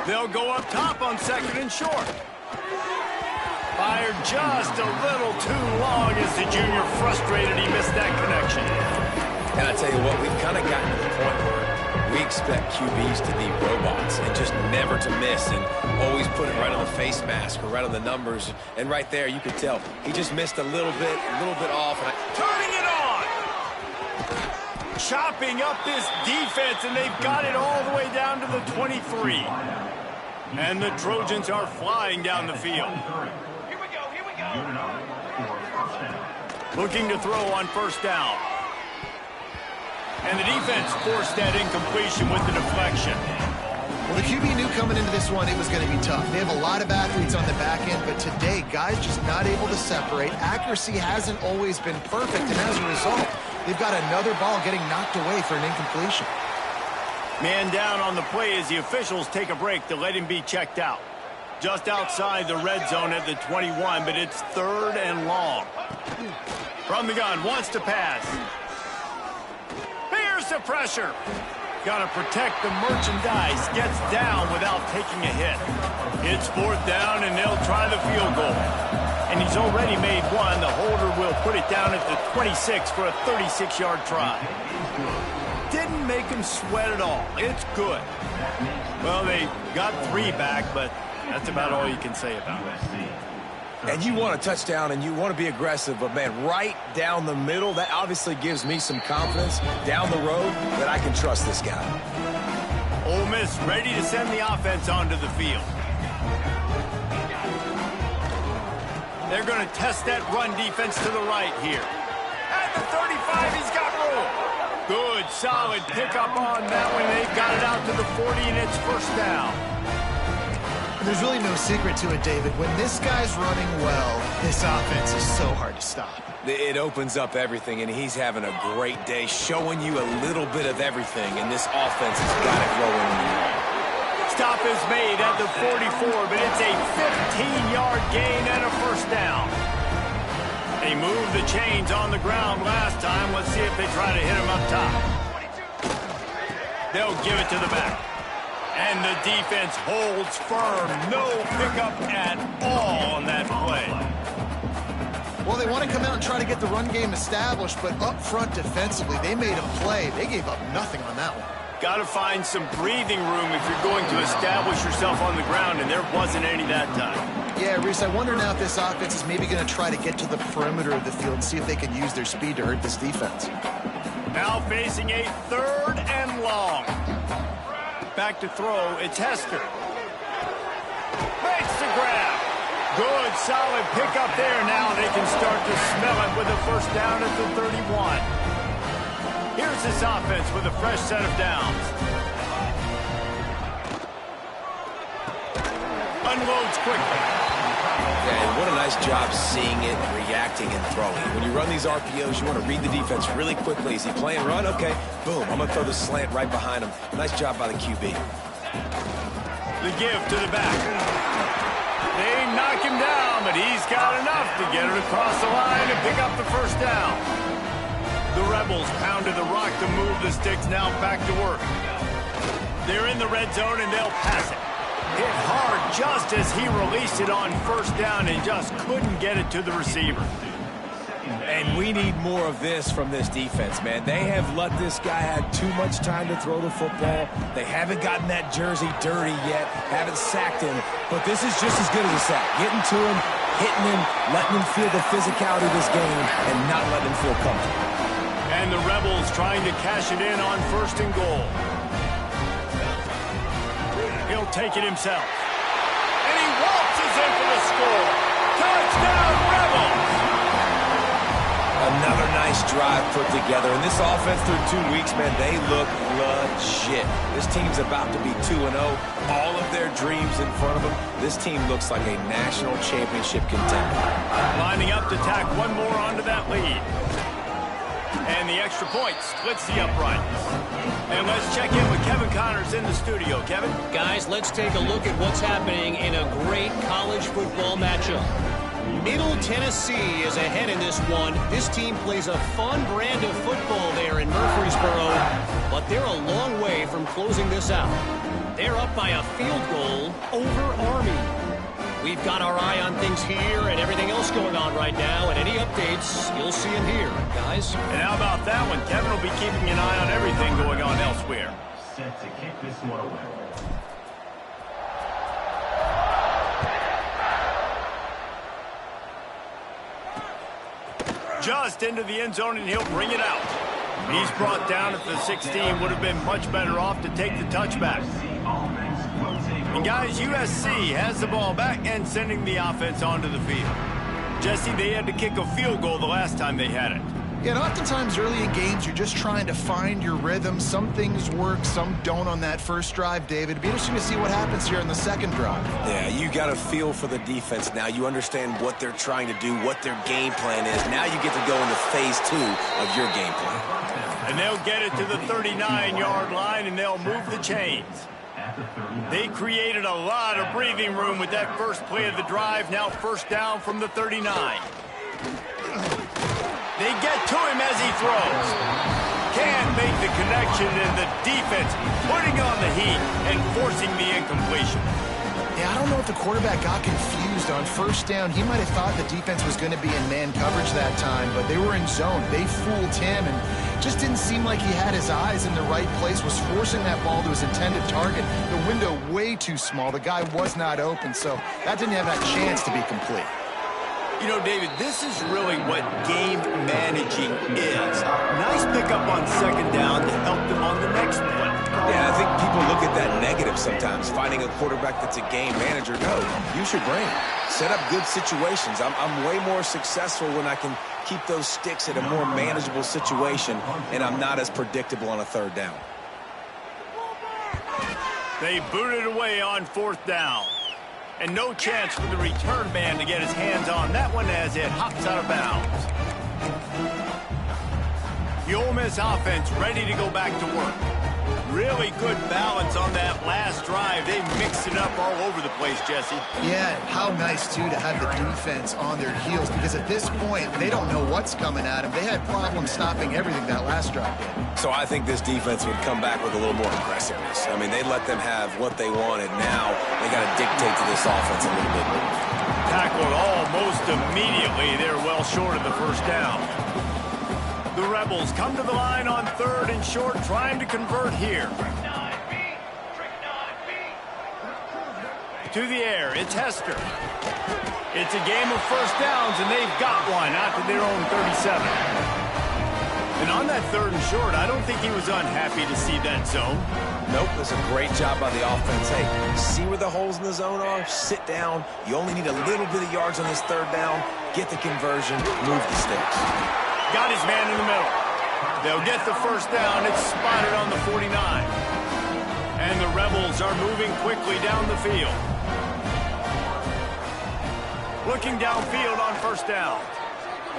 They'll go up top on second and short. Fired just a little too long as the junior frustrated he missed that connection. And I tell you what, we've kind of gotten to the point where we expect QBs to be robots and just never to miss and always put it right on the face mask or right on the numbers. And right there, you could tell he just missed a little bit off. And Turning it on! Chopping up this defense, and they've got it all the way down to the 23. And the Trojans are flying down the field. Here we go. Looking to throw on first down. And the defense forced that incompletion with the deflection. Well, the QB knew coming into this one it was going to be tough. They have a lot of athletes on the back end, but today, guys just not able to separate. Accuracy hasn't always been perfect, and as a result, they've got another ball getting knocked away for an incompletion. Man down on the play as the officials take a break to let him be checked out. Just outside the red zone at the 21, but it's third and long. From the gun, wants to pass. Here's the pressure. Got to protect the merchandise. Gets down without taking a hit. It's fourth down, and they'll try the field goal. And he's already made one. The holder will put it down at the 26 for a 36-yard try. Didn't make him sweat at all. It's good. Well, they got 3 back, but that's about all you can say about it. And you want a touchdown and you want to be aggressive, but man, right down the middle, that obviously gives me some confidence down the road that I can trust this guy. Ole Miss ready to send the offense onto the field. They're going to test that run defense to the right here. At the 35, he's got room. Good, solid pickup on that one. They've got it out to the 40, and it's first down. There's really no secret to it, David. When this guy's running well, this offense is so hard to stop. It opens up everything, and he's having a great day, showing you a little bit of everything, and this offense has got it rolling. Stop is made at the 44, but it's a 15-yard gain and a first down. They moved the chains on the ground last time. Let's see if they try to hit him up top. They'll give it to the back. And the defense holds firm. No pickup at all on that play. Well, they want to come out and try to get the run game established, but up front defensively, they made a play. They gave up nothing on that one. Got to find some breathing room if you're going to establish yourself on the ground, and there wasn't any that time. Yeah, Reese, I wonder now if this offense is maybe going to try to get to the perimeter of the field and see if they can use their speed to hurt this defense. Now facing a third and long. Back to throw, it's Hester. Makes Good, solid pickup there. Now they can start to smell it with a first down at the 31. Here's this offense with a fresh set of downs. Unloads quickly. Yeah, and what a nice job seeing it, reacting, and throwing. When you run these RPOs, you want to read the defense really quickly. Is he playing run? Okay, boom. I'm going to throw the slant right behind him. Nice job by the QB. The give to the back. They knock him down, but he's got enough to get it across the line and pick up the first down. The Rebels pounded the rock to move the sticks, now back to work. They're in the red zone, and they'll pass it. Hit hard just as he released it on first down and just couldn't get it to the receiver. And we need more of this from this defense, man. They have let this guy have too much time to throw the football. They haven't gotten that jersey dirty yet, haven't sacked him. But this is just as good as a sack. Getting to him, hitting him, letting him feel the physicality of this game, and not letting him feel comfortable. And the Rebels trying to cash it in on first and goal. He'll take it himself. And he waltzes in for the score. Touchdown, Rebels! Another nice drive put together. And this offense through 2 weeks, man, they look legit. This team's about to be 2-0. All of their dreams in front of them. This team looks like a national championship contender. Lining up to tack one more onto that lead. And the extra point splits the uprights. And let's check in with Kevin Connors in the studio. Kevin? Guys, let's take a look at what's happening in a great college football matchup. Middle Tennessee is ahead in this one. This team plays a fun brand of football there in Murfreesboro, but they're a long way from closing this out. They're up by a field goal over Army. We've got our eye on things here and everything else going on right now, and any updates, you'll see them here, guys. And how about that one? Kevin will be keeping an eye on everything going on elsewhere. Set to kick this one away. Just into the end zone, and he'll bring it out. He's brought down at the 16. Would have been much better off to take the touchback. And guys, USC has the ball back and sending the offense onto the field. Jesse, they had to kick a field goal the last time they had it. Yeah, and oftentimes early in games, you're just trying to find your rhythm. Some things work, some don't on that first drive, David. It'd be interesting to see what happens here in the second drive. Yeah, you got a feel for the defense now. You understand what they're trying to do, what their game plan is. Now you get to go into phase 2 of your game plan. And they'll get it to the 39-yard line, and they'll move the chains. They created a lot of breathing room with that first play of the drive. Now first down from the 39. They get to him as he throws. Can't make the connection, and the defense putting on the heat and forcing the incompletion. Yeah, I don't know if the quarterback got confused on first down. He might have thought the defense was going to be in man coverage that time, but they were in zone. They fooled him, and just didn't seem like he had his eyes in the right place, was forcing that ball to his intended target. The window way too small. The guy was not open, so that didn't have that chance to be complete. You know, David, this is really what game managing is. Nice pickup on second down to help them on the next play. Yeah, I think people look at that negative sometimes, finding a quarterback that's a game manager. No, use your brain. Set up good situations. I'm way more successful when I can keep those sticks at a more manageable situation, and I'm not as predictable on a third down. They booted away on fourth down. And no chance for the return man to get his hands on that one as it hops out of bounds. The Ole Miss offense ready to go back to work. Really good balance on that last drive. They mixed it up all over the place, Jesse. Yeah, how nice, too, to have the defense on their heels, because at this point, they don't know what's coming at them. They had problems stopping everything that last drive did. So I think this defense would come back with a little more aggressiveness. I mean, they let them have what they wanted. Now they got to dictate to this offense a little bit more. Tackled almost immediately. They're well short of the first down. The Rebels come to the line on third and short, trying to convert here. To the air, it's Hester. It's a game of first downs, and they've got one out to their own 37. And on that 3rd and short, I don't think he was unhappy to see that zone. Nope, that's a great job by the offense. Hey, see where the holes in the zone are? Sit down. You only need a little bit of yards on this 3rd down. Get the conversion, move the sticks. Got his man in the middle. They'll get the 1st down. It's spotted on the 49. And the Rebels are moving quickly down the field. Looking downfield on 1st down.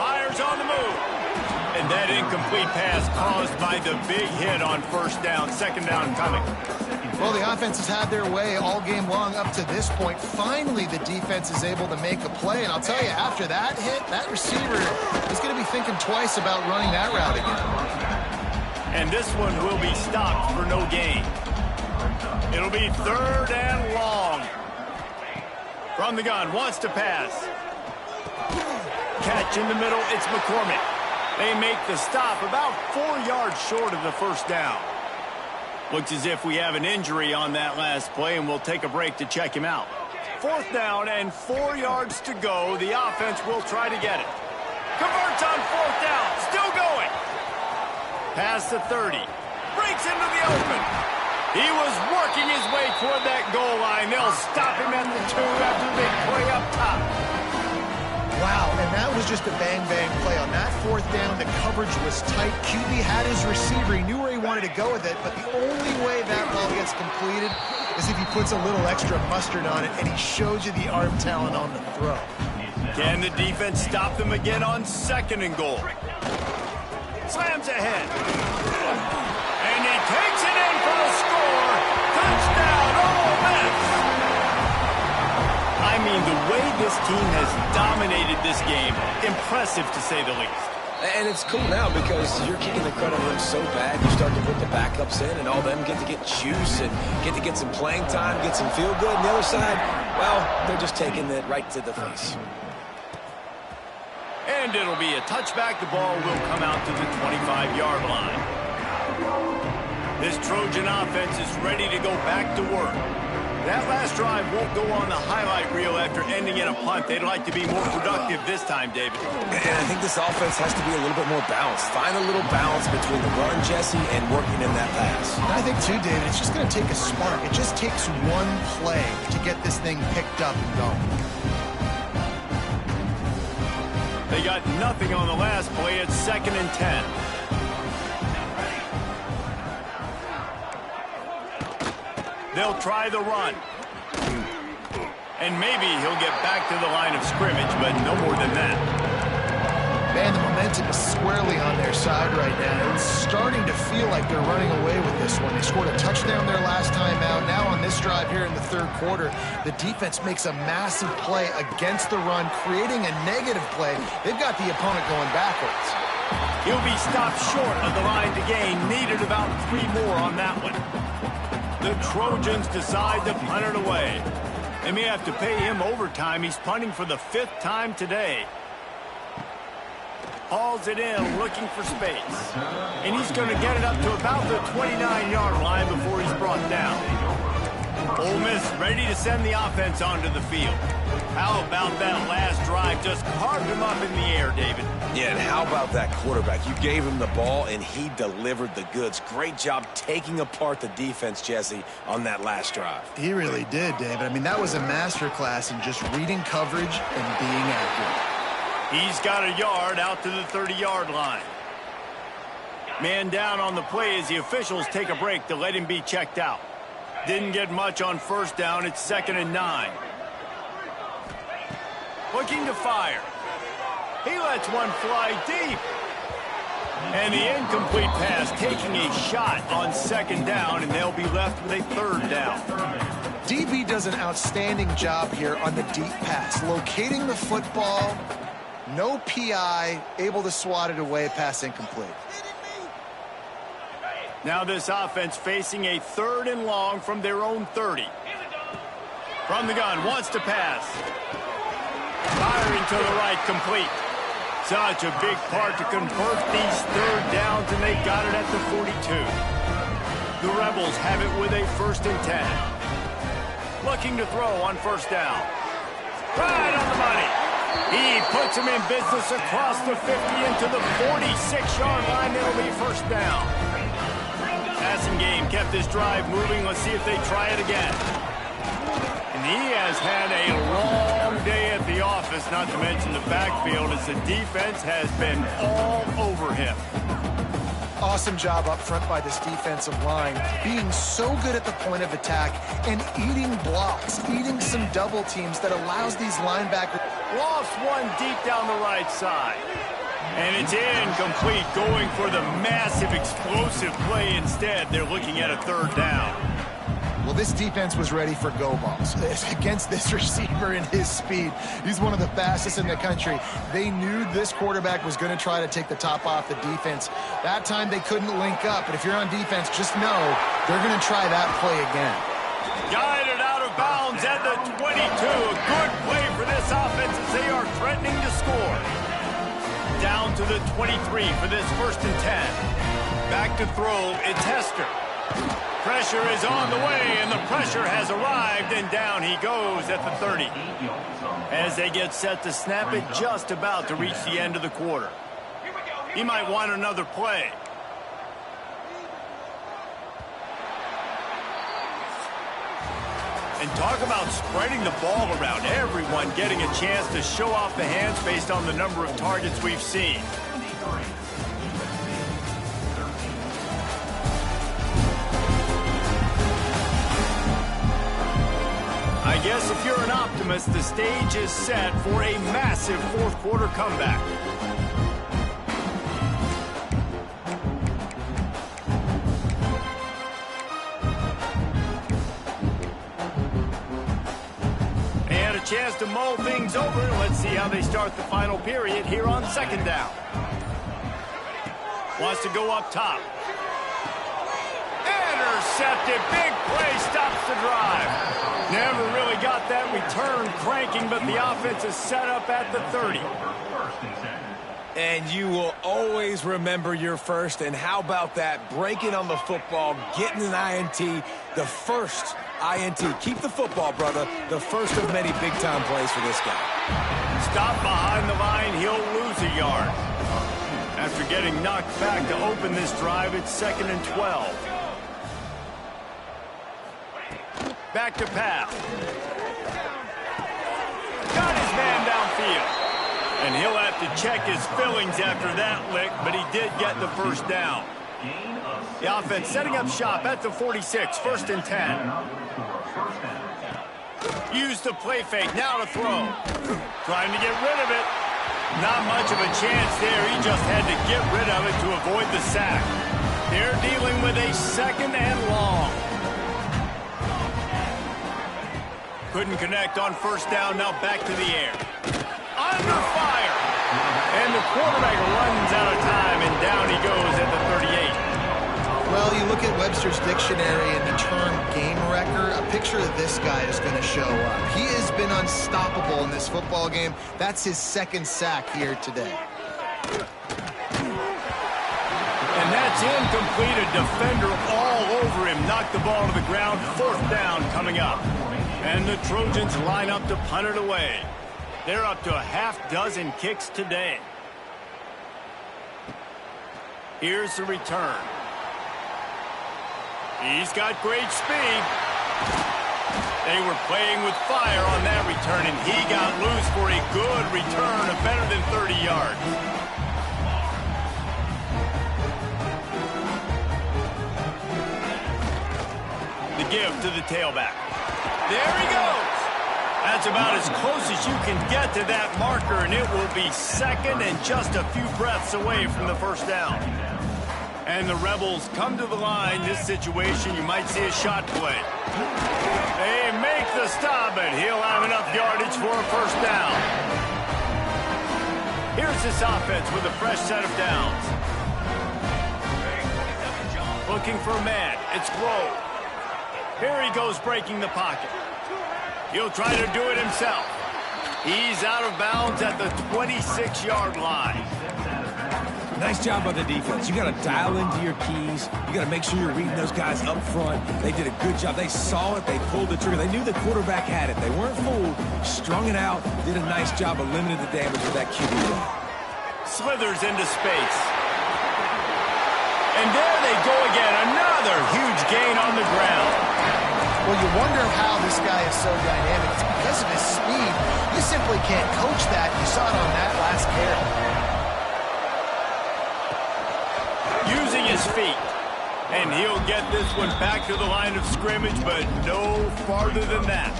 Fires on the move. And that incomplete pass caused by the big hit on 1st down. 2nd down coming. Well, the offense has had their way all game long up to this point. Finally, the defense is able to make a play. And I'll tell you, after that hit, that receiver is going to be thinking twice about running that route again. And this one will be stopped for no gain. It'll be 3rd and long. From the gun, wants to pass. Catch in the middle, it's McCormick. They make the stop about 4 yards short of the 1st down. Looks as if we have an injury on that last play, and we'll take a break to check him out. 4th down and 4 yards to go. The offense will try to get it. Converts on 4th down, still going. Past the 30, breaks into the open. He was working his way toward that goal line. They'll stop him at the 2 after the big play up top. Wow, and that was just a bang-bang play. On that 4th down, the coverage was tight. QB had his receiver. He knew where he wanted to go with it, but the only way that ball gets completed is if he puts a little extra mustard on it, and he shows you the arm talent on the throw. Can the defense stop them again on 2nd and goal? Slams ahead. And he takes it in for the score. Touchdown, Ole Miss. I mean, the way this team has dominated this game, impressive to say the least. And it's cool now because you're kicking the credit to them so bad. You start to put the backups in, and all them get to get juice and get to get some playing time, get some feel good. And the other side, well, they're just taking it right to the face. And it'll be a touchback. The ball will come out to the 25-yard line. This Trojan offense is ready to go back to work. That last drive won't go on the highlight reel after ending in a punt. They'd like to be more productive this time, David. And I think this offense has to be a little bit more balanced. Find a little balance between the run, Jesse, and working in that pass. I think, too, David, it's just going to take a spark. It just takes one play to get this thing picked up and going. They got nothing on the last play. It's 2nd and 10. They'll try the run. And maybe he'll get back to the line of scrimmage, but no more than that. Man, the momentum is squarely on their side right now. It's starting to feel like they're running away with this one. They scored a touchdown their last time out. Now on this drive here in the 3rd quarter, the defense makes a massive play against the run, creating a negative play. They've got the opponent going backwards. He'll be stopped short of the line to gain. Needed about 3 more on that one. The Trojans decide to punt it away. They may have to pay him overtime. He's punting for the 5th time today. Hauls it in, looking for space. And he's going to get it up to about the 29-yard line before he's brought down. Ole Miss ready to send the offense onto the field. How about that last drive? Just carved him up in the air, David. Yeah, and how about that quarterback? You gave him the ball, and he delivered the goods. Great job taking apart the defense, Jesse, on that last drive. He really did, David. I mean, that was a masterclass in just reading coverage and being accurate. He's got a yard out to the 30-yard line. Man down on the play as the officials take a break to let him be checked out. Didn't get much on 1st down. It's 2nd and 9. Looking to fire. He lets one fly deep. And the incomplete pass taking a shot on 2nd down, and they'll be left with a 3rd down. DB does an outstanding job here on the deep pass, locating the football, no PI, able to swat it away, pass incomplete. Now this offense facing a 3rd and long from their own 30. From the gun, wants to pass. Firing to the right, complete. Such a big part to convert these 3rd downs, and they got it at the 42. The Rebels have it with a 1st and 10. Looking to throw on 1st down. Right on the money. He puts him in business across the 50 into the 46-yard line. It'll be first down. Passing game kept this drive moving. Let's see if they try it again. And he has had a long day at the office, not to mention the backfield, as the defense has been all over him. Awesome job up front by this defensive line, being so good at the point of attack and eating blocks, eating some double teams that allows these linebackers. Lost one deep down the right side. And it's incomplete, going for the massive explosive play instead. They're looking at a third down. Well, this defense was ready for go balls against this receiver and his speed. He's one of the fastest in the country. They knew this quarterback was going to try to take the top off the defense. That time they couldn't link up, but if you're on defense, just know they're going to try that play again. Guided out of bounds at the 22. A good play for this offense as they are threatening to score. Down to the 23 for this 1st and 10. Back to throw, it's Hester. Pressure is on the way, and the pressure has arrived, and down he goes at the 30. As they get set to snap it, just about to reach the end of the quarter. He might want another play. And talk about spreading the ball around. Everyone getting a chance to show off the hands based on the number of targets we've seen. I guess if you're an optimist, the stage is set for a massive fourth quarter comeback. And a chance to mull things over. Let's see how they start the final period here on 2nd down. Wants to go up top. Intercepted. Big play stops the drive. Never really got that return cranking, but the offense is set up at the 30. And you will always remember your first. And how about that? Breaking on the football, getting an INT, the first INT. Keep the football, brother. The first of many big-time plays for this guy. Stop behind the line. He'll lose a yard. After getting knocked back to open this drive, it's 2nd and 12. Back to pass. Got his man downfield. And he'll have to check his fillings after that lick, but he did get the first down. The offense setting up shop at the 46, 1st and 10. Use the play fake, now to throw. Trying to get rid of it. Not much of a chance there. He just had to get rid of it to avoid the sack. They're dealing with a 2nd and long. Couldn't connect on 1st down, now back to the air. Under fire! And the quarterback runs out of time, and down he goes at the 38. Well, you look at Webster's dictionary and the term game wrecker, a picture of this guy is going to show up. He has been unstoppable in this football game. That's his 2nd sack here today. And that's incomplete. A defender all over him. Knocked the ball to the ground. 4th down coming up. And the Trojans line up to punt it away. They're up to a half-dozen kicks today. Here's the return. He's got great speed. They were playing with fire on that return, and he got loose for a good return of better than 30 yards. The give to the tailback. There he goes. That's about as close as you can get to that marker, and it will be 2nd and just a few breaths away from the 1st down. And the Rebels come to the line. This situation, you might see a shot play. They make the stop, and he'll have enough yardage for a 1st down. Here's this offense with a fresh set of downs. Looking for a man. It's Grove. Here he goes breaking the pocket. He'll try to do it himself. He's out of bounds at the 26-yard line. Nice job by the defense. You got to dial into your keys. You got to make sure you're reading those guys up front. They did a good job. They saw it. They pulled the trigger. They knew the quarterback had it. They weren't fooled. Strung it out. Did a nice job of limiting the damage with that QB run. Slithers into space. And there they go again. Another huge gain on the ground. Well, you wonder how this guy is so dynamic. It's because of his speed. You simply can't coach that. You saw it on that last carry. Using his feet. And he'll get this one back to the line of scrimmage, but no farther than that.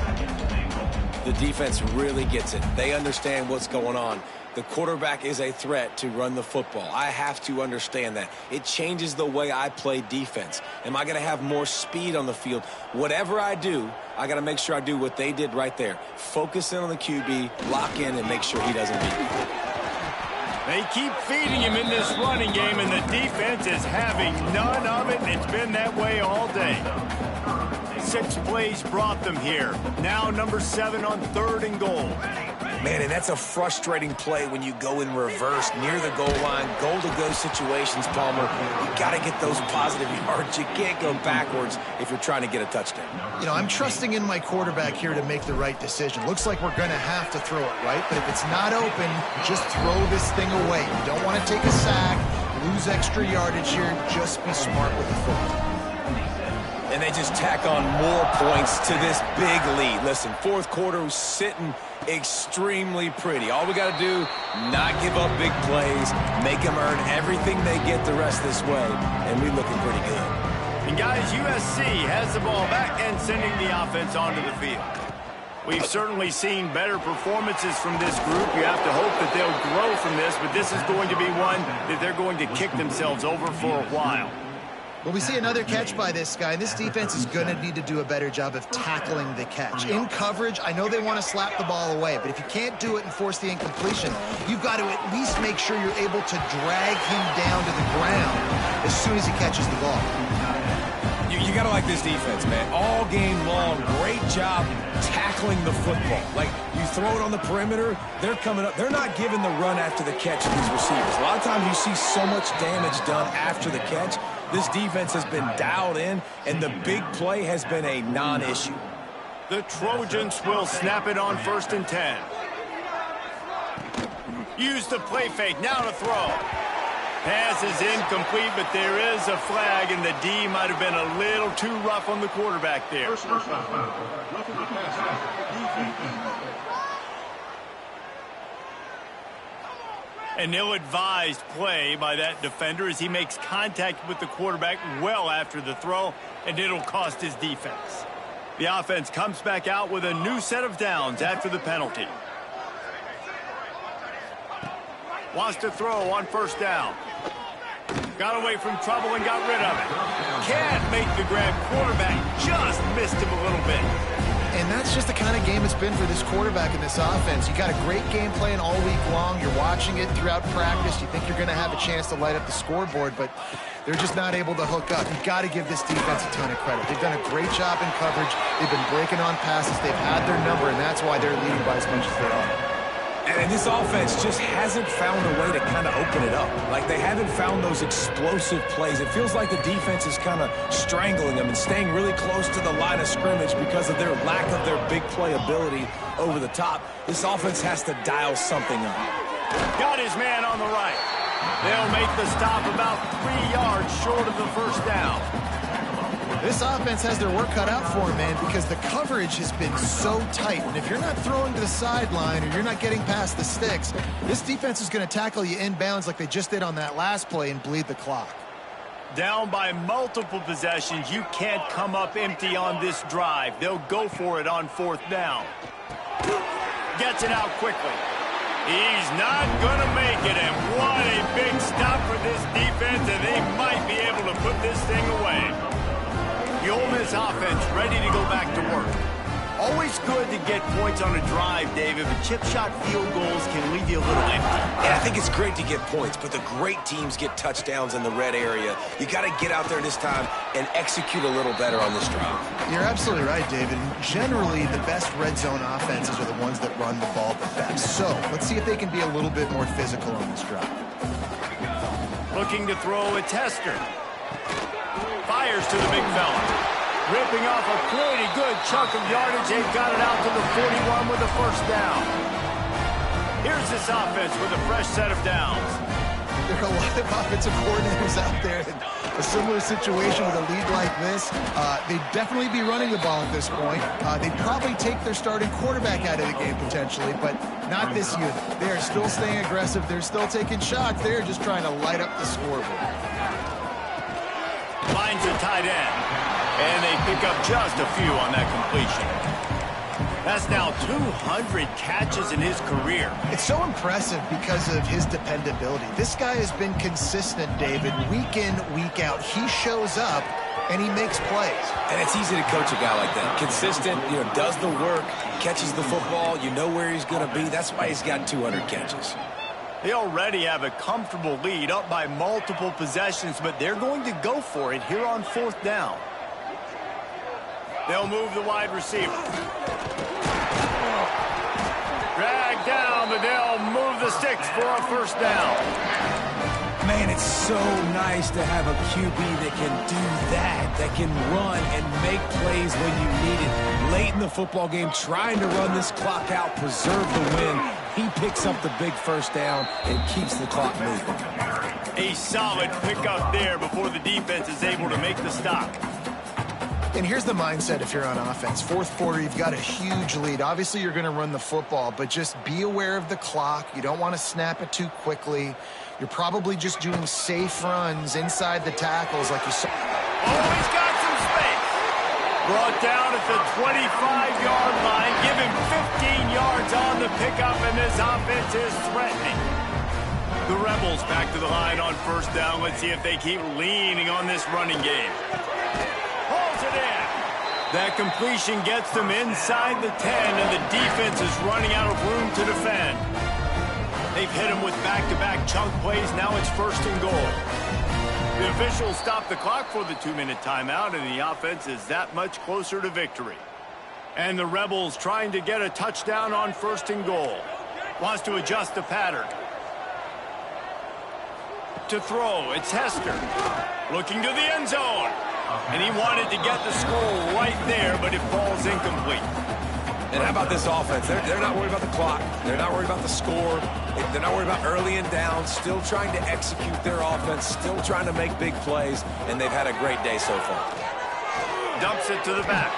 The defense really gets it. They understand what's going on. The quarterback is a threat to run the football. I have to understand that. It changes the way I play defense. Am I going to have more speed on the field? Whatever I do, I got to make sure I do what they did right there. Focus in on the QB, lock in, and make sure he doesn't beat me. They keep feeding him in this running game, and the defense is having none of it, and it's been that way all day. 6 plays brought them here. Now number 7 on 3rd and goal. Man, and that's a frustrating play when you go in reverse near the goal line, goal-to-go situations, Palmer. You got to get those positive yards. You can't go backwards if you're trying to get a touchdown. You know, I'm trusting in my quarterback here to make the right decision. Looks like we're going to have to throw it, right? But if it's not open, just throw this thing away. You don't want to take a sack, lose extra yardage here. Just be smart with the football. And they just tack on more points to this big lead. Listen, 4th quarter was sitting extremely pretty. All we got to do, not give up big plays, make them earn everything they get the rest this way, and we're looking pretty good. And guys, USC has the ball back and sending the offense onto the field. We've certainly seen better performances from this group. You have to hope that they'll grow from this, but this is going to be one that they're going to kick themselves over for a while. Well, we see another catch by this guy. This defense is going to need to do a better job of tackling the catch. In coverage, I know they want to slap the ball away, but if you can't do it and force the incompletion, you've got to at least make sure you're able to drag him down to the ground as soon as he catches the ball. You got to like this defense, man. All game long, great job tackling the football. Like, you throw it on the perimeter, they're coming up. They're not giving the run after the catch to these receivers. A lot of times you see so much damage done after the catch. This defense has been dialed in, and the big play has been a non-issue. The Trojans will snap it on 1st and 10. Use the play fake, now to throw. Pass is incomplete, but there is a flag, and the D might have been a little too rough on the quarterback there. First down, roughing the passer, An ill-advised play by that defender as he makes contact with the quarterback well after the throw, and it'll cost his defense. The offense comes back out with a new set of downs after the penalty. Wants to throw on 1st down. Got away from trouble and got rid of it. Can't make the grab. Quarterback just missed him a little bit. And that's just the kind of game it's been for this quarterback in this offense. You got a great game plan all week long. You're watching it throughout practice. You think you're going to have a chance to light up the scoreboard, but they're just not able to hook up. You've got to give this defense a ton of credit. They've done a great job in coverage. They've been breaking on passes. They've had their number, and that's why they're leading by as much as they are. And this offense just hasn't found a way to kind of open it up. Like, they haven't found those explosive plays. It feels like the defense is kind of strangling them and staying really close to the line of scrimmage because of their lack of their big play ability over the top. This offense has to dial something up. Got his man on the right. They'll make the stop about 3 yards short of the 1st down. This offense has their work cut out for them, man, because the coverage has been so tight. And if you're not throwing to the sideline or you're not getting past the sticks, this defense is going to tackle you inbounds like they just did on that last play and bleed the clock. Down by multiple possessions, you can't come up empty on this drive. They'll go for it on 4th down. Gets it out quickly. He's not going to make it, and what a big stop for this defense, and they might be able to put this thing away. The Ole Miss offense ready to go back to work. Always good to get points on a drive, David, but chip shot field goals can leave you a little empty. And I think it's great to get points, but the great teams get touchdowns in the red area. You got to get out there this time and execute a little better on this drive. You're absolutely right, David. Generally, the best red zone offenses are the ones that run the ball the best. So let's see if they can be a little bit more physical on this drive. Looking to throw a tester. Fires to the big fella. Ripping off a pretty good chunk of yardage. They've got it out to the 41 with a first down. Here's this offense with a fresh set of downs. There are a lot of offensive coordinators out there in a similar situation with a lead like this. They'd definitely be running the ball at this point. They'd probably take their starting quarterback out of the game potentially, but not this unit. They are still staying aggressive. They're still taking shots. They're just trying to light up the scoreboard. Finds a tight end, and they pick up just a few on that completion. That's now 200 catches in his career. It's so impressive because of his dependability. This guy has been consistent, David, week in, week out. He shows up, and he makes plays. And it's easy to coach a guy like that. Consistent, does the work, catches the football, you know where he's going to be. That's why he's got 200 catches. They already have a comfortable lead up by multiple possessions, but they're going to go for it here on fourth down. They'll move the wide receiver. Drag down, but they'll move the sticks for a first down. Man, it's so nice to have a QB that can do that can run and make plays when you need it. Late in the football game, trying to run this clock out, preserve the win. He picks up the big first down and keeps the clock moving. A solid pickup there before the defense is able to make the stop. And here's the mindset if you're on offense. Fourth quarter, you've got a huge lead. Obviously, you're going to run the football, but just be aware of the clock. You don't want to snap it too quickly. You're probably just doing safe runs inside the tackles like you saw. Oh, he's got some space. Brought down at the 25-yard line. Give him 15 yards on the pickup, and this offense is threatening. The Rebels back to the line on first down. Let's see if they keep leaning on this running game. Pulls it in. That completion gets them inside the 10, and the defense is running out of room to defend. They've hit him with back-to-back chunk plays. Now it's first and goal. The officials stop the clock for the 2-minute timeout, and the offense is that much closer to victory. And the Rebels trying to get a touchdown on first and goal. Wants to adjust the pattern. To throw, it's Hester. Looking to the end zone. And he wanted to get the score right there, but it falls incomplete. And how about this offense? They're not worried about the clock. They're not worried about the score. They're not worried about early and down. Still trying to execute their offense. Still trying to make big plays. And they've had a great day so far. Dumps it to the back.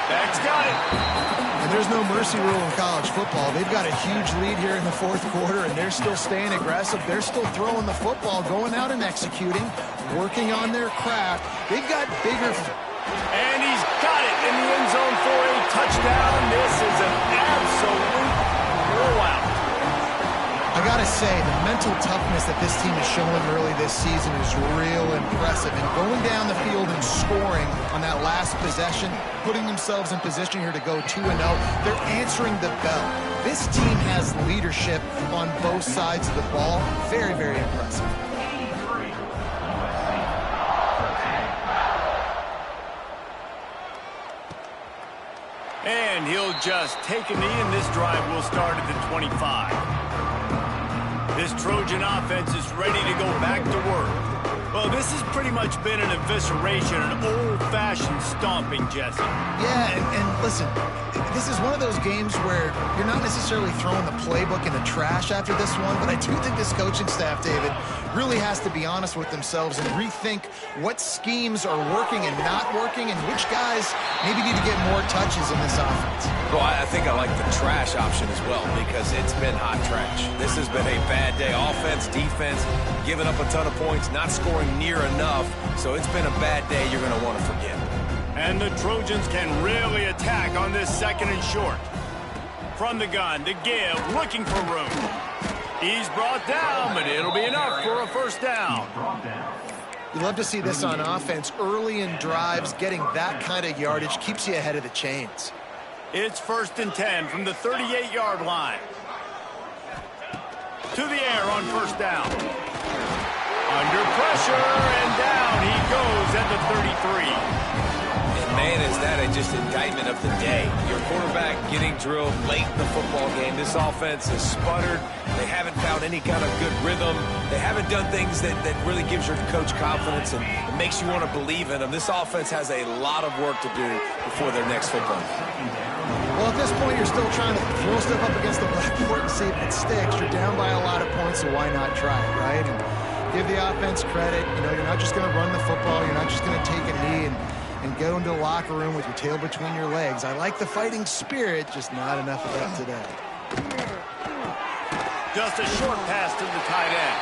Back's got it. And there's no mercy rule in college football. They've got a huge lead here in the fourth quarter, and they're still staying aggressive. They're still throwing the football, going out and executing, working on their craft. They've got bigger... And he's got it in the end zone for a touchdown. This is an absolute blowout. I gotta say, the mental toughness that this team is showing early this season is real impressive. And going down the field and scoring on that last possession, putting themselves in position here to go 2-0, they're answering the bell. This team has leadership on both sides of the ball. Very, very impressive. And he'll just take a knee, and this drive will start at the 25. This Trojan offense is ready to go back to work. Well, this has pretty much been an evisceration, an old-fashioned stomping, Jesse. Yeah, and listen, this is one of those games where you're not necessarily throwing the playbook in the trash after this one, but I do think this coaching staff, David, really has to be honest with themselves and rethink what schemes are working and not working and which guys maybe need to get more touches in this offense. Well, I think I like the trash option as well because it's been hot trash. This has been a bad day. Offense, defense, giving up a ton of points, not scoring near enough. So it's been a bad day you're going to want to forget. And the Trojans can really attack on this second and short. From the gun to give, looking for room. He's brought down, but it'll be enough for a first down. You love to see this on offense. Early in drives, getting that kind of yardage keeps you ahead of the chains. It's first and 10 from the 38-yard line. To the air on first down. Under pressure, and down he goes at the 33. And Man, is that just indictment of the day. Your quarterback getting drilled late in the football game. This offense has sputtered. They haven't found any kind of good rhythm. They haven't done things that really gives your coach confidence and it makes you want to believe in them. This offense has a lot of work to do before their next football. Well, at this point, you're still trying to throw stuff up against the blackboard and see if it sticks. You're down by a lot of points, so why not try it, right? And give the offense credit. You know, you're not just going to run the football. You're not just going to take a knee and go into the locker room with your tail between your legs. I like the fighting spirit, just not enough of that today. Just a short pass to the tight end.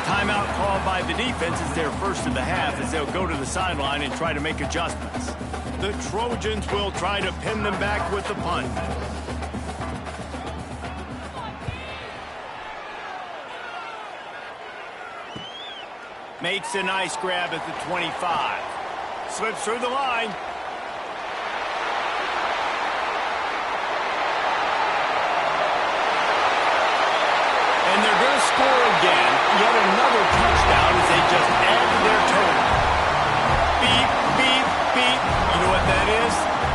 Timeout called by the defense is their first of the half as they'll go to the sideline and try to make adjustments. The Trojans will try to pin them back with the punt. Makes a nice grab at the 25. Slips through the line. And they're going to score again. Yet another touchdown as they just add to their total. Beep, beep, beep. You know what that is?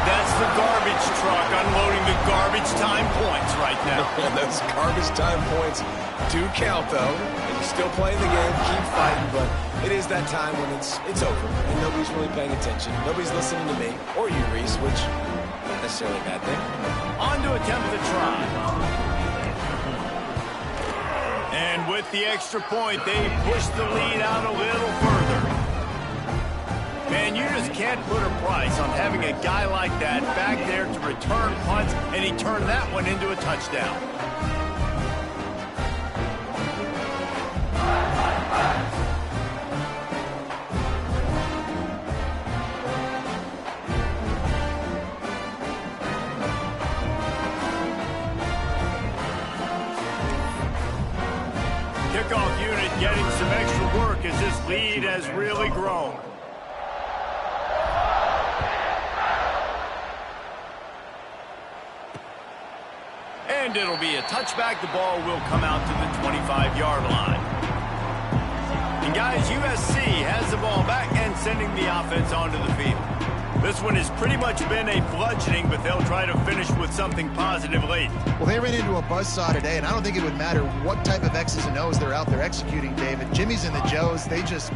That's the garbage truck unloading the garbage time points right now. Those garbage time points do count, though. And you're still playing the game, keep fighting, but it is that time when it's over and nobody's really paying attention. Nobody's listening to me or you, Reese, which not necessarily a bad thing. On to attempt the try. And with the extra point, they push the lead out a little further. Man, you just can't put a price on having a guy like that back there to return punts, and he turned that one into a touchdown. Kickoff unit getting some extra work as this lead has really grown. And it'll be a touchback. The ball will come out to the 25-yard line. And guys, USC has the ball back and sending the offense onto the field. This one has pretty much been a bludgeoning, but they'll try to finish with something positive late. Well, they ran into a buzzsaw today, and I don't think it would matter what type of X's and O's they're out there executing, David. Jimmy's and the Joes, they're just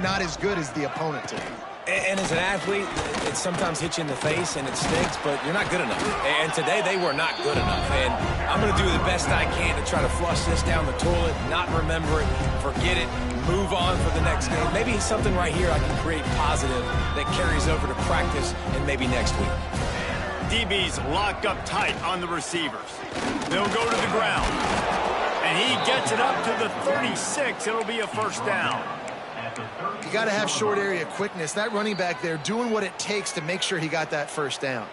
not as good as the opponent today. And as an athlete, it sometimes hits you in the face and it stinks, but you're not good enough. And today they were not good enough. And I'm going to do the best I can to try to flush this down the toilet, not remember it, forget it, move on for the next game. Maybe something right here I can create positive that carries over to practice and maybe next week. DB's locked up tight on the receivers. They'll go to the ground. And he gets it up to the 36. It'll be a first down. You got to have short area quickness. That running back there doing what it takes to make sure he got that first down.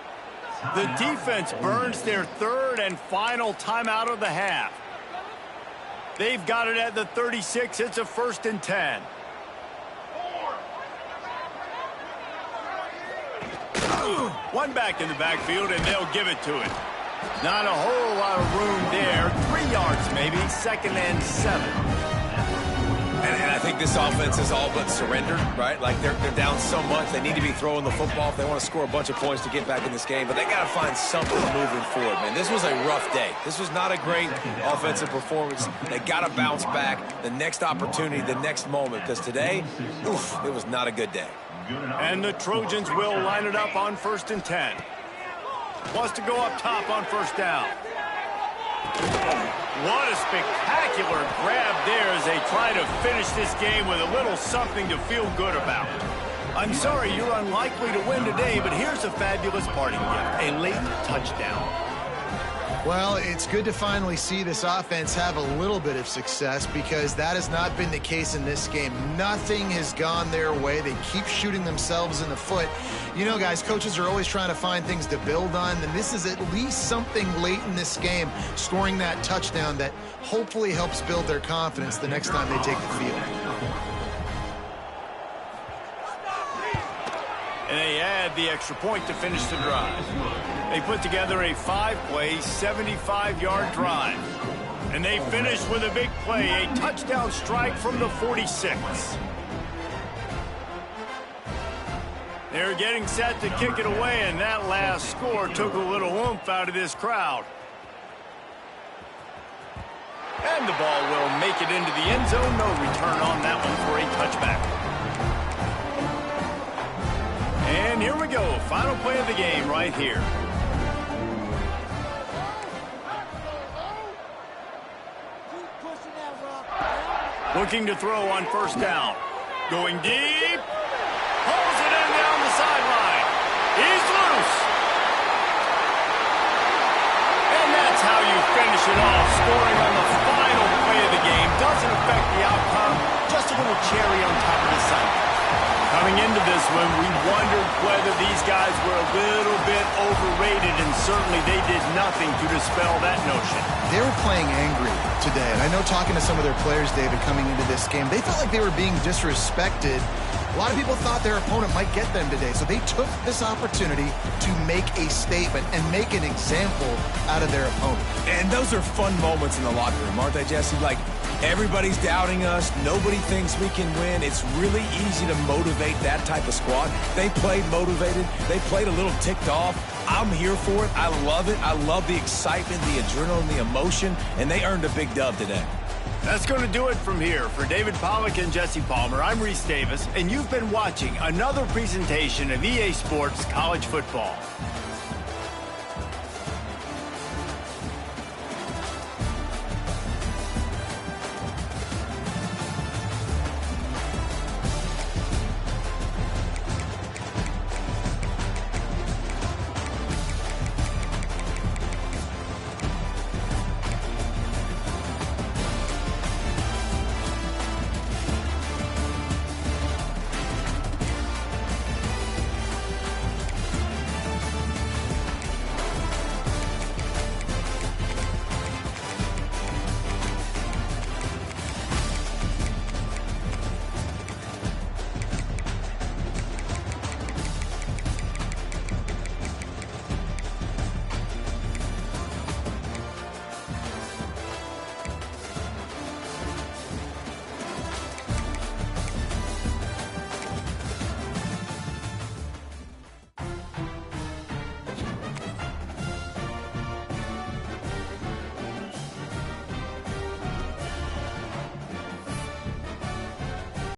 The defense burns their third and final timeout of the half. They've got it at the 36. It's a 1st and 10. One back in the backfield, and they'll give it to it. Not a whole lot of room there. 3 yards maybe. 2nd and 7. And I think this offense is all but surrendered, right? Like they're down so much. They need to be throwing the football if they want to score a bunch of points to get back in this game. But they got to find something moving forward, man. This was a rough day. This was not a great offensive performance. They got to bounce back the next opportunity, the next moment. Because today, oof, it was not a good day. And the Trojans will line it up on 1st and 10. Wants to go up top on 1st down. What a spectacular grab there as they try to finish this game with a little something to feel good about. I'm sorry you're unlikely to win today, but here's a fabulous parting gift, a late touchdown. Well, it's good to finally see this offense have a little bit of success because that has not been the case in this game. Nothing has gone their way. They keep shooting themselves in the foot. You know, guys, coaches are always trying to find things to build on, and this is at least something late in this game, scoring that touchdown that hopefully helps build their confidence the next time they take the field. And they add the extra point to finish the drive. They put together a 5-play, 75-yard drive. And they finish with a big play, a touchdown strike from the 46. They're getting set to kick it away, and that last score took a little oomph out of this crowd. And the ball will make it into the end zone. No return on that one for a touchback. And here we go. Final play of the game right here. Looking to throw on first down. Going deep. Pulls it in down the sideline. He's loose. And that's how you finish it off. Scoring on the final play of the game. Doesn't affect the outcome. Just a little cherry on top of the sundae. Coming into this one, we wondered whether these guys were a little bit overrated, and certainly they did nothing to dispel that notion. They were playing angry today, and I know talking to some of their players, David, coming into this game, they felt like they were being disrespected. A lot of people thought their opponent might get them today, so they took this opportunity to make a statement and make an example out of their opponent. And those are fun moments in the locker room, aren't they, Jesse? Like, everybody's doubting us. Nobody thinks we can win. It's really easy to motivate that type of squad. They played motivated. They played a little ticked off. I'm here for it. I love it. I love the excitement, the adrenaline, the emotion, and they earned a big dub today. That's going to do it from here. For David Pollack and Jesse Palmer, I'm Reese Davis, and you've been watching another presentation of EA Sports College Football.